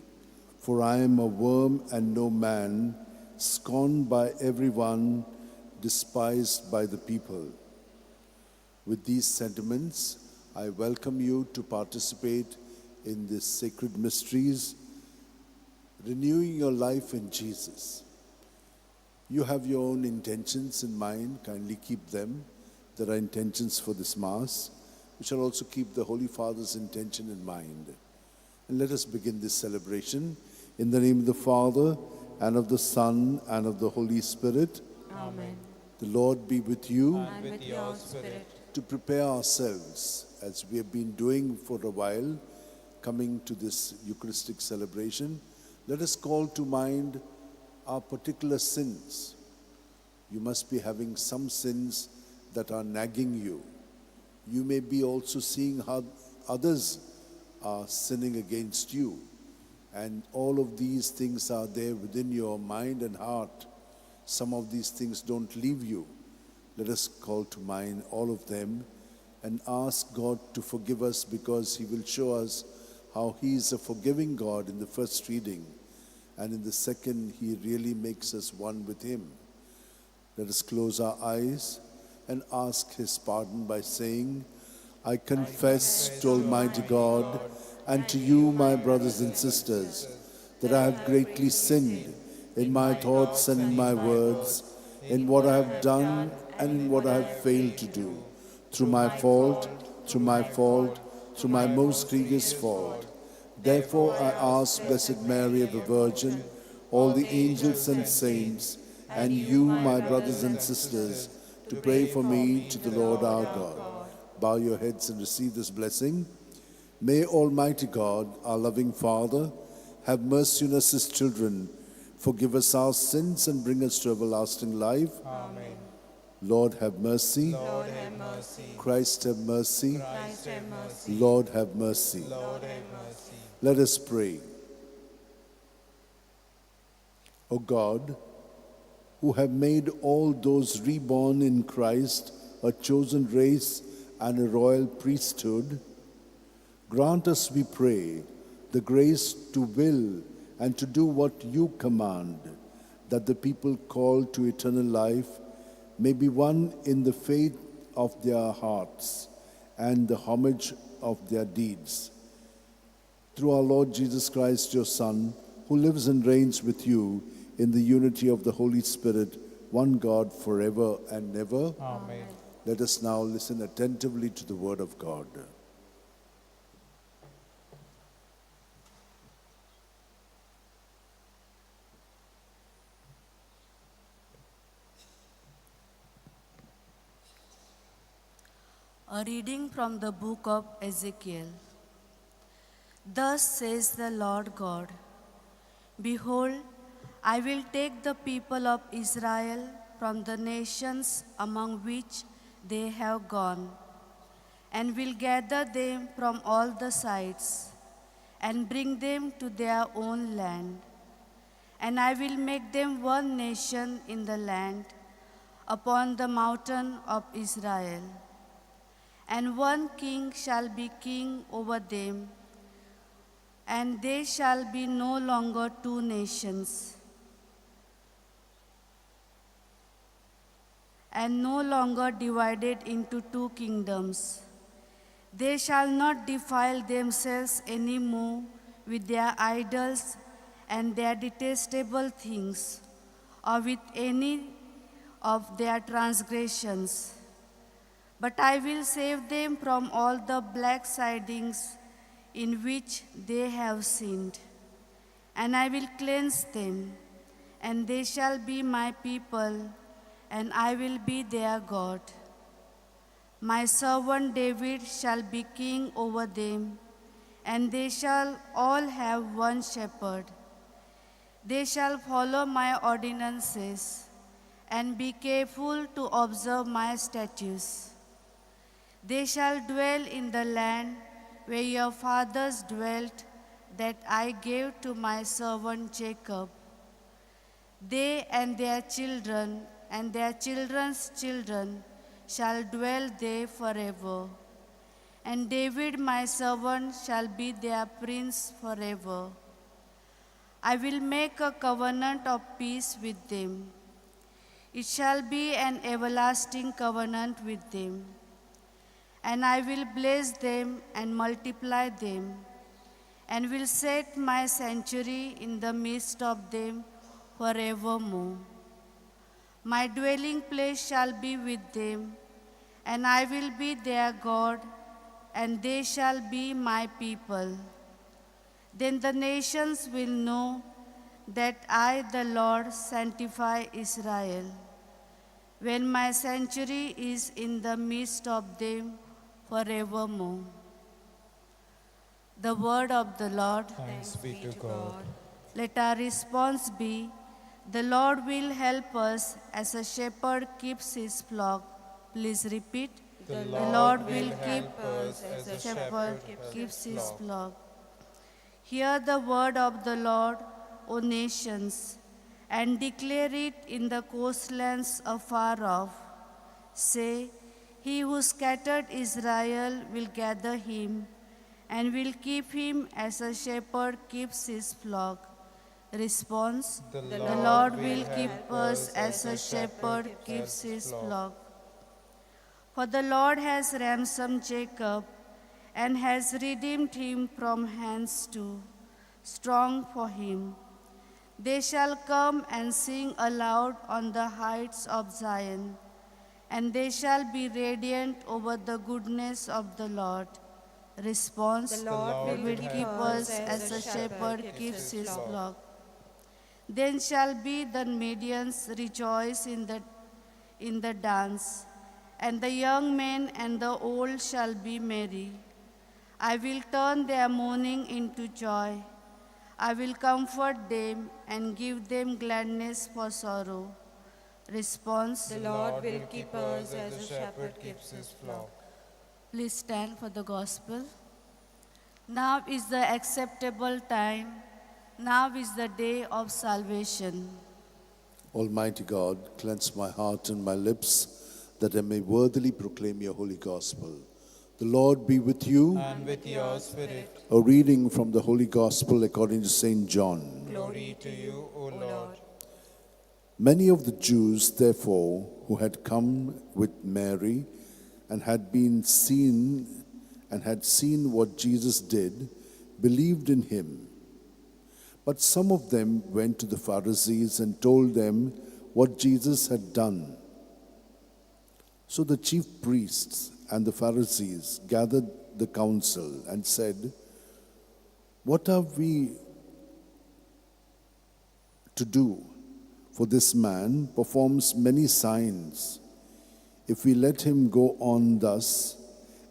for I am a worm and no man, scorned by everyone, despised by the people. With these sentiments, I welcome you to participate in these sacred mysteries, renewing your life in Jesus. You have your own intentions in mind, kindly keep them. There are intentions for this Mass. We shall also keep the Holy Father's intention in mind. And let us begin this celebration in the name of the Father, and of the Son, and of the Holy Spirit. Amen. The Lord be with you. And with your spirit. To prepare ourselves, as we have been doing for a while, coming to this Eucharistic celebration, let us call to mind our particular sins. You must be having some sins that are nagging you. You may be also seeing how others are sinning against you. And all of these things are there within your mind and heart. Some of these things don't leave you. Let us call to mind all of them and ask God to forgive us, because He will show us how He is a forgiving God in the first reading. And in the second, He really makes us one with Him. Let us close our eyes and ask His pardon by saying, I confess to Almighty God and to you, my brothers and sisters, that I have greatly sinned in my thoughts and in my words, in what I have done and in what I have failed to do, through my fault, through my most grievous fault. Therefore I ask Blessed Mary, ever Virgin, all the angels and saints, and you, my brothers and sisters, to pray for me to the Lord our God. Bow your heads and receive this blessing. May Almighty God, our loving Father, have mercy on us His children, forgive us our sins and bring us to everlasting life. Amen. Lord, have mercy. Lord, have mercy. Christ, have mercy. Christ, have mercy. Lord, have mercy. Lord, have mercy. Let us pray. O God, who have made all those reborn in Christ a chosen race and a royal priesthood, grant us, we pray, the grace to will and to do what you command, that the people called to eternal life may be one in the faith of their hearts and the homage of their deeds. Through our Lord Jesus Christ, your Son, who lives and reigns with you in the unity of the Holy Spirit, one God forever and ever. Amen. Let us now listen attentively to the word of God. A reading from the book of Ezekiel. Thus says the Lord God, Behold, I will take the people of Israel from the nations among which they have gone, and will gather them from all the sides, and bring them to their own land. And I will make them one nation in the land, upon the mountain of Israel. And one king shall be king over them, and they shall be no longer two nations, and no longer divided into two kingdoms. They shall not defile themselves any more with their idols and their detestable things, or with any of their transgressions. But I will save them from all the backslidings in which they have sinned, and I will cleanse them, and they shall be my people, and I will be their God. My servant David shall be king over them, and they shall all have one shepherd. They shall follow my ordinances, and be careful to observe my statutes. They shall dwell in the land where your fathers dwelt, that I gave to my servant Jacob. They and their children and their children's children shall dwell there forever. And David my servant shall be their prince forever. I will make a covenant of peace with them. It shall be an everlasting covenant with them. And I will bless them and multiply them, and will set my sanctuary in the midst of them forevermore. My dwelling place shall be with them, and I will be their God, and they shall be my people. Then the nations will know that I, the Lord, sanctify Israel, when my sanctuary is in the midst of them forevermore. The word of the Lord. Thanks be to God. Let our response be, the Lord will help us as a shepherd keeps his flock. Please repeat. The Lord will keep help us as a shepherd keeps his flock. Hear the word of the Lord, O nations, and declare it in the coastlands afar off. Say, He who scattered Israel will gather him, and will keep him as a shepherd keeps his flock. Response, The the Lord will keep us as a shepherd keeps his flock. For the Lord has ransomed Jacob, and has redeemed him from hands too strong for him. They shall come and sing aloud on the heights of Zion, and they shall be radiant over the goodness of the Lord. Response, The Lord will keep us as a shepherd keeps his flock. Then shall be the maidens rejoice in the dance, and the young men and the old shall be merry. I will turn their mourning into joy. I will comfort them and give them gladness for sorrow. Response, The Lord will keep us as a shepherd keeps his flock. please stand for the gospel. Now is the acceptable time. Now is the day of salvation. Almighty God, cleanse my heart and my lips, that I may worthily proclaim your holy gospel. The Lord be with you. And with your spirit, A reading from the Holy Gospel according to St. John. glory to you, O Lord. Many of the Jews, therefore, who had come with Mary and had been seen and had seen what Jesus did believed in him. But some of them went to the Pharisees and told them what Jesus had done. So the chief priests and the Pharisees gathered the council and said, "What are we to do? For this man performs many signs. If we let him go on thus,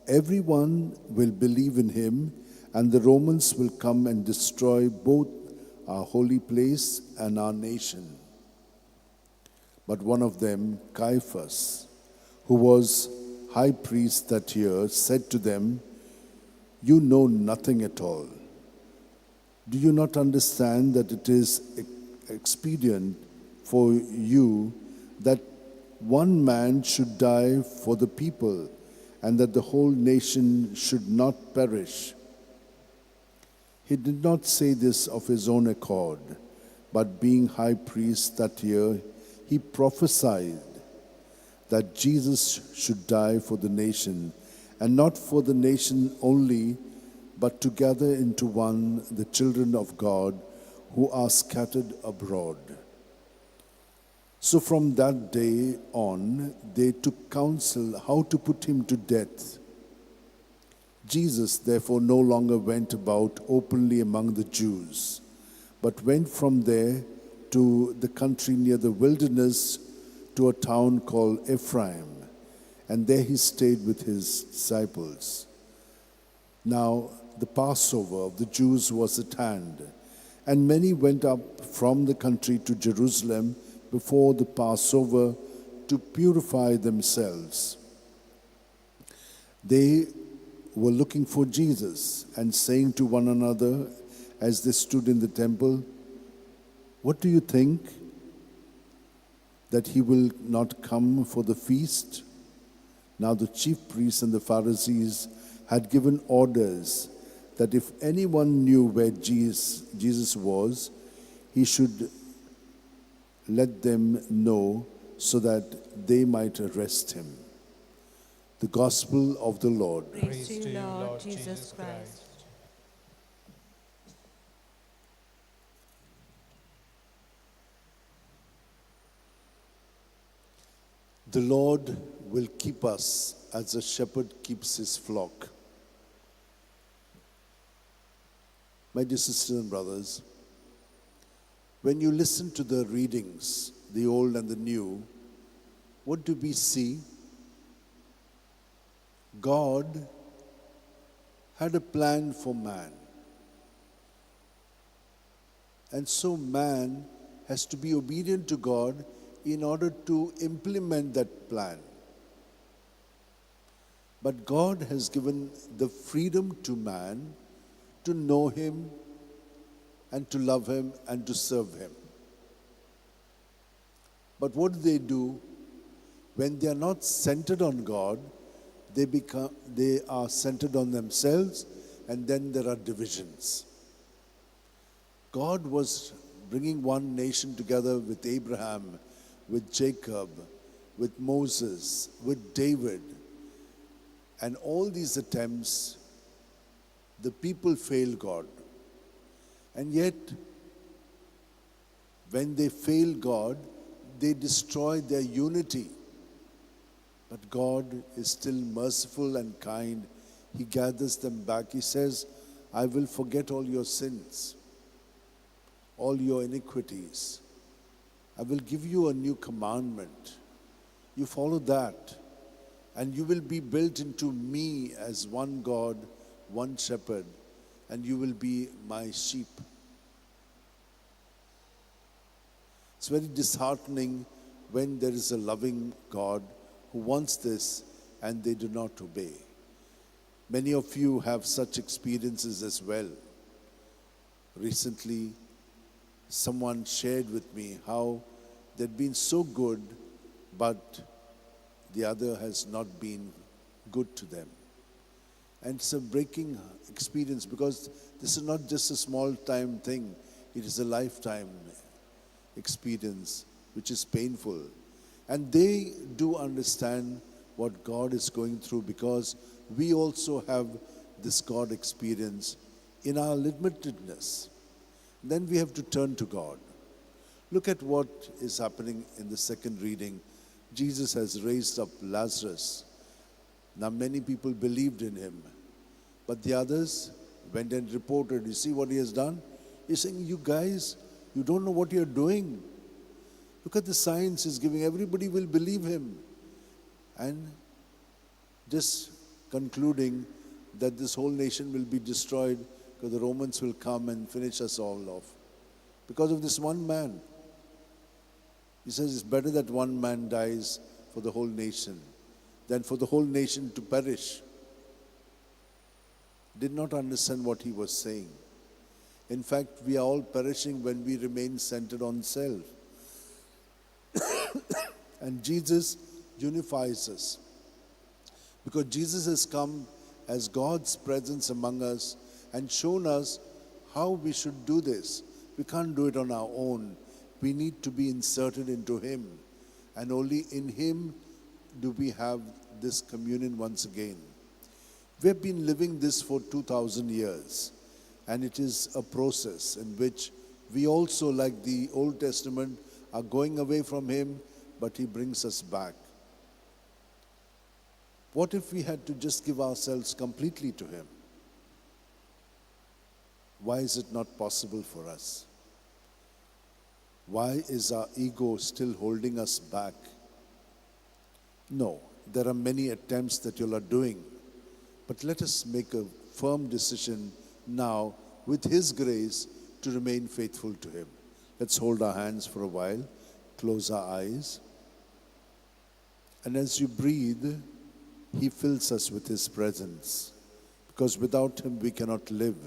everyone will believe in him, and the Romans will come and destroy both our holy place and our nation." But one of them, Caiaphas, who was high priest that year, said to them, "You know nothing at all. Do you not understand that it is expedient for you that one man should die for the people, and that the whole nation should not perish?" He did not say this of his own accord, but being high priest that year, he prophesied that Jesus should die for the nation, and not for the nation only, but to gather into one the children of God who are scattered abroad. So from that day on, they took counsel how to put him to death. Jesus therefore no longer went about openly among the Jews, but went from there to the country near the wilderness, to a town called Ephraim, and there he stayed with his disciples. Now the Passover of the Jews was at hand, and many went up from the country to Jerusalem before the Passover to purify themselves. They were looking for Jesus and saying to one another as they stood in the temple, "What do you think? That he will not come for the feast?" Now the chief priests and the Pharisees had given orders that if anyone knew where Jesus was, he should let them know so that they might arrest him. The Gospel of the Lord. Praise to you, Lord Jesus Christ. The Lord will keep us as a shepherd keeps his flock. My dear sisters and brothers, when you listen to the readings, the old and the new, what do we see? God had a plan for man. And so man has to be obedient to God in order to implement that plan. But God has given the freedom to man to know him and to love him and to serve him. But what do? When they are not centered on God, they are centered on themselves, and then there are divisions. God was bringing one nation together with Abraham, with Jacob, with Moses, with David. And all these attempts, the people failed God. And yet, when they fail God, they destroy their unity. But God is still merciful and kind. He gathers them back. He says, "I will forget all your sins, all your iniquities. I will give you a new commandment. You follow that, and you will be built into me as one God, one shepherd, and you will be my sheep." It's very disheartening when there is a loving God who wants this and they do not obey. Many of you have such experiences as well. Recently, someone shared with me how they'd been so good, but the other has not been good to them. And it's a breaking experience, because this is not just a small time thing, it is a lifetime experience which is painful. And they do understand what God is going through, because we also have this God experience in our limitedness. Then we have to turn to God. Look at what is happening in the second reading. Jesus has raised up Lazarus. Now many people believed in him, but the others went and reported, you see what he has done? He's saying, you guys, you don't know what you're doing. Look at the signs he's giving. Everybody will believe him. And just concluding that this whole nation will be destroyed because the Romans will come and finish us all off. Because of this one man. He says it's better that one man dies for the whole nation than for the whole nation to perish. Did not understand what he was saying. In fact, we are all perishing when we remain centered on self. And Jesus unifies us. Because Jesus has come as God's presence among us and shown us how we should do this. We can't do it on our own. We need to be inserted into him. And only in him do we have this communion once again. We have been living this for 2,000 years. And it is a process in which we also, like the Old Testament, are going away from him, but he brings us back. What if we had to just give ourselves completely to him? Why is it not possible for us? Why is our ego still holding us back? No, there are many attempts that you are doing, but let us make a firm decision now with his grace to remain faithful to him. Let's hold our hands for a while, close our eyes. And as you breathe, he fills us with his presence, because without him we cannot live.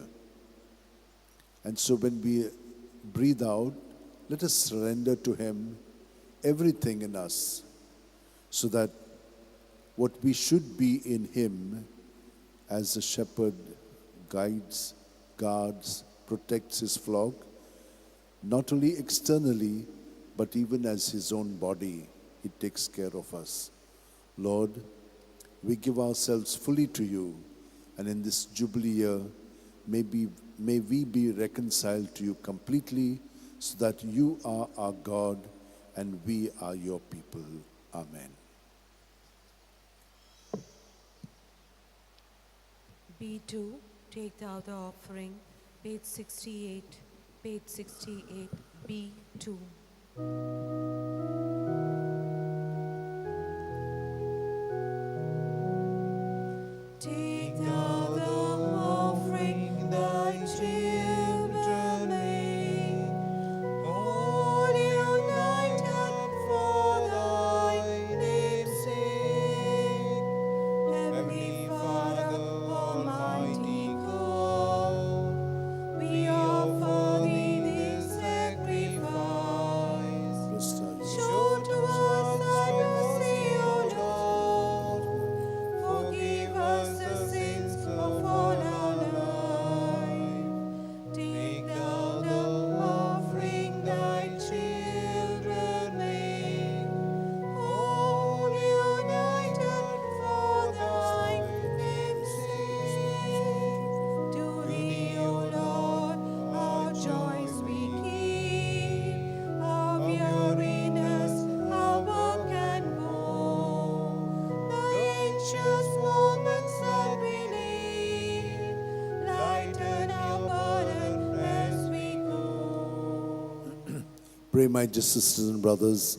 And so when we breathe out, let us surrender to him everything in us, so that what we should be in him as a shepherd guides, guards, protects his flock, not only externally, but even as his own body, he takes care of us. Lord, we give ourselves fully to you, and in this Jubilee year, may we be reconciled to you completely, so that you are our God and we are your people. Amen. B2, take thou the offering, page 68, page 68, B2. Take thou the offering, thy children make, all united for thy name's sake. Heavenly Father, Almighty God, we offer thee this sacrifice. Show to us thy mercy, O Lord. Forgive us the sins of all our life. Take thou the offering thy children make, all united for thy name's sake. To thee, O Lord, our joys we keep, our weariness, our work and woe. The anxious moments that we live, lighten our burden as we go. Pray, my dear sisters and brothers,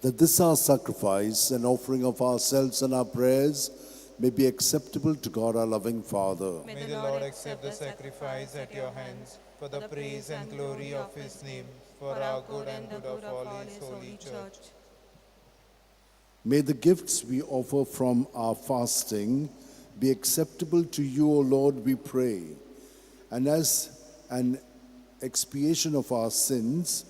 that this our sacrifice and offering of ourselves and our prayers may be acceptable to God our loving Father. May the Lord accept the sacrifice at your hands for the praise and glory of his name, for our good and good of all his holy church. May the gifts we offer from our fasting be acceptable to you, O Lord, we pray. And as an expiation of our sins,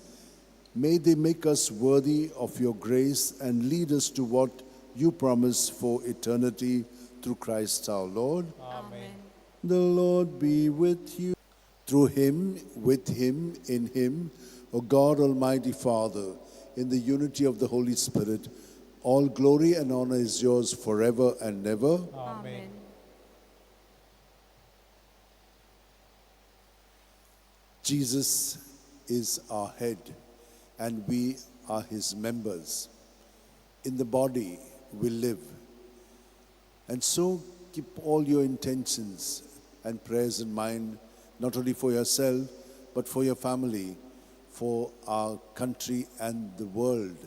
may they make us worthy of your grace and lead us to what you promise for eternity through Christ our Lord. Amen. The Lord be with you. Through him, with him, in him, O God Almighty Father, in the unity of the Holy Spirit, all glory and honor is yours forever and ever. Amen. Jesus is our head, and we are his members. In the body we live. And so keep all your intentions and prayers in mind, not only for yourself, but for your family, for our country and the world.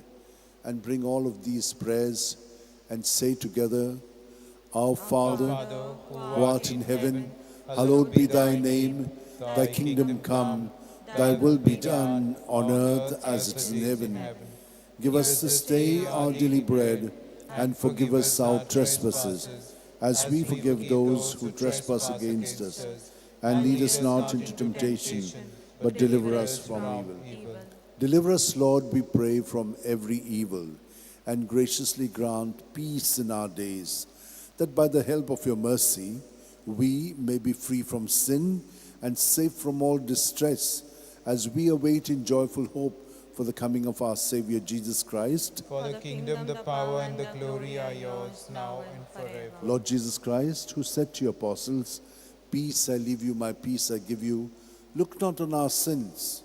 And bring all of these prayers and say together, Our Father, who art in heaven, hallowed be thy name. Thy kingdom come, thy will be done on earth as it is in heaven. Give us this day our daily bread, and forgive us our trespasses, as we forgive those who trespass against us. And lead us not into temptation, but deliver us from evil. Deliver us, Lord, we pray, from every evil, and graciously grant peace in our days, that by the help of your mercy we may be free from sin and safe from all distress, as we await in joyful hope for the coming of our Savior Jesus Christ. For the kingdom, the power, and the glory are yours, now and forever. Lord Jesus Christ, who said to your apostles, Peace I leave you, my peace I give you, look not on our sins,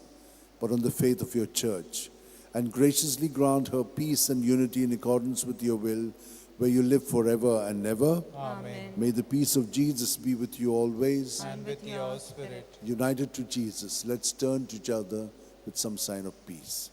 but on the faith of your church, and graciously grant her peace and unity in accordance with your will, where you live forever and ever. Amen. May the peace of Jesus be with you always. And with your spirit. United to Jesus, let's turn to each other with some sign of peace.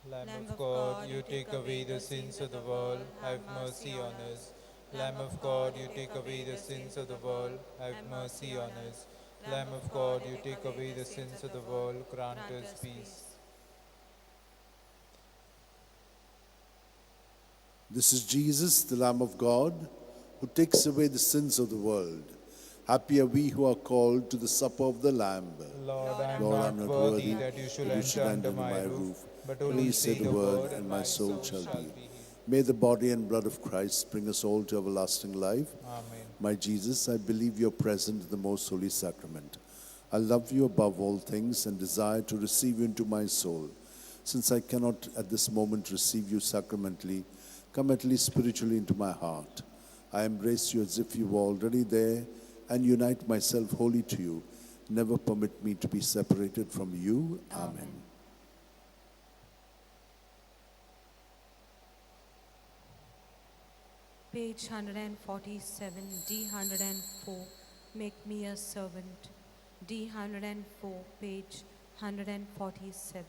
Lamb of God, you take away the sins of the world, have mercy on us. Lamb of God, you take away the sins of the world, have mercy on us. Lamb of God, you take away the sins of the world, grant us peace. This is Jesus, the Lamb of God, who takes away the sins of the world. Happy are we who are called to the supper of the Lamb. Lord, I am not worthy that you should enter under my roof, but only say the word, and my soul shall be healed. May the body and blood of Christ bring us all to everlasting life. Amen. My Jesus, I believe you're present in the most holy sacrament. I love you above all things and desire to receive you into my soul. Since I cannot at this moment receive you sacramentally, come at least spiritually into my heart. I embrace you as if you were already there and unite myself wholly to you. Never permit me to be separated from you. Amen. Page 147, D104, Make Me a Servant. D104, page 147.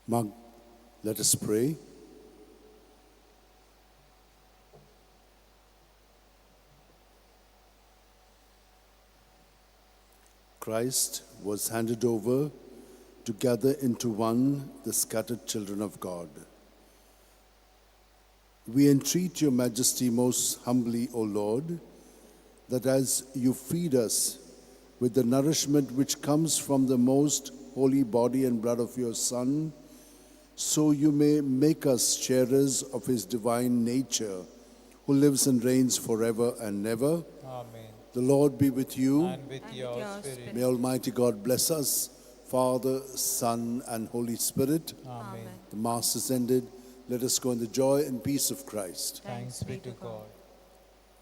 Let us pray. Christ was handed over to gather into one the scattered children of God. We entreat your majesty most humbly, O Lord, that as you feed us with the nourishment which comes from the most holy body and blood of your Son, so you may make us sharers of his divine nature, who lives and reigns forever and ever. Amen. The Lord be with you. And with your spirit. May Almighty God bless us, Father, Son, and Holy Spirit. Amen. The Mass is ended. Let us go in the joy and peace of Christ. Thanks be to God.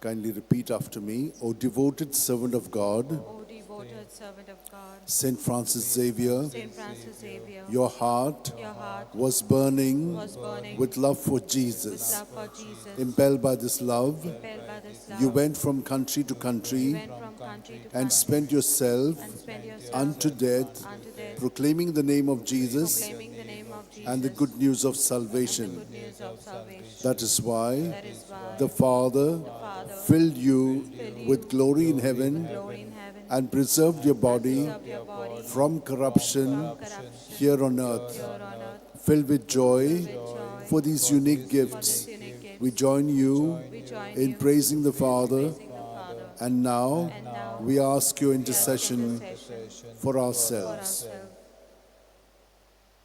Kindly repeat after me. O devoted servant of God, O devoted servant of God, Saint Francis Xavier, Saint Francis Xavier, your heart your heart was burning was burning with love for with Jesus. love for Jesus. Impelled by this love, Impelled by this love, you went from country to country went from country to and country spent yourself and spent yourself unto death, unto death, proclaiming the name of Jesus proclaiming the name of Jesus and the good news of and the salvation. good news of salvation. That is why That is why the Father Father filled you with glory in heaven glory in heaven and preserved your body preserved your body from corruption corruption here on earth. here on earth. Filled with joy With joy for these unique for gifts, this unique gift, we join you we join in you praising the Father, praising the Father, and now and now we ask your we ask intercession intercession for for ourselves. ourselves.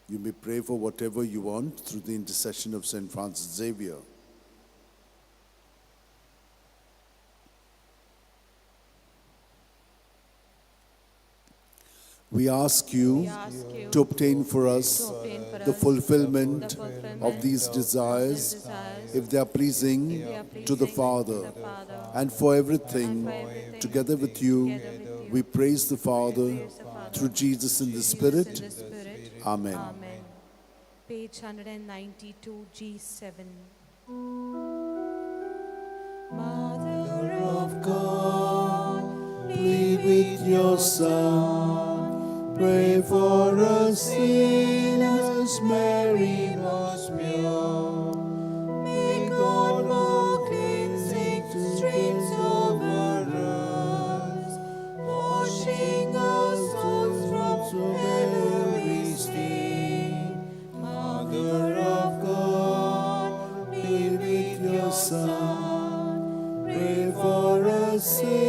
You may pray for whatever you want through the intercession of Saint Francis Xavier. We ask you We ask you to obtain for us to obtain for the us fulfillment the fulfillment of these desires, desires, if they are pleasing they are to the pleasing Father. to the Father, And for everything, and for everything, together with you, together with you, we praise the Father praise the Father, through Jesus in the Jesus Spirit. in the Spirit. Amen. Amen. Page 192, G7. Mother of God, Plead with your Son, pray for us sinners, Mary most pure. may God pour cleansing streams over us, washing our souls from every stain. Mother of God, plead with your Son, Pray for us sinners,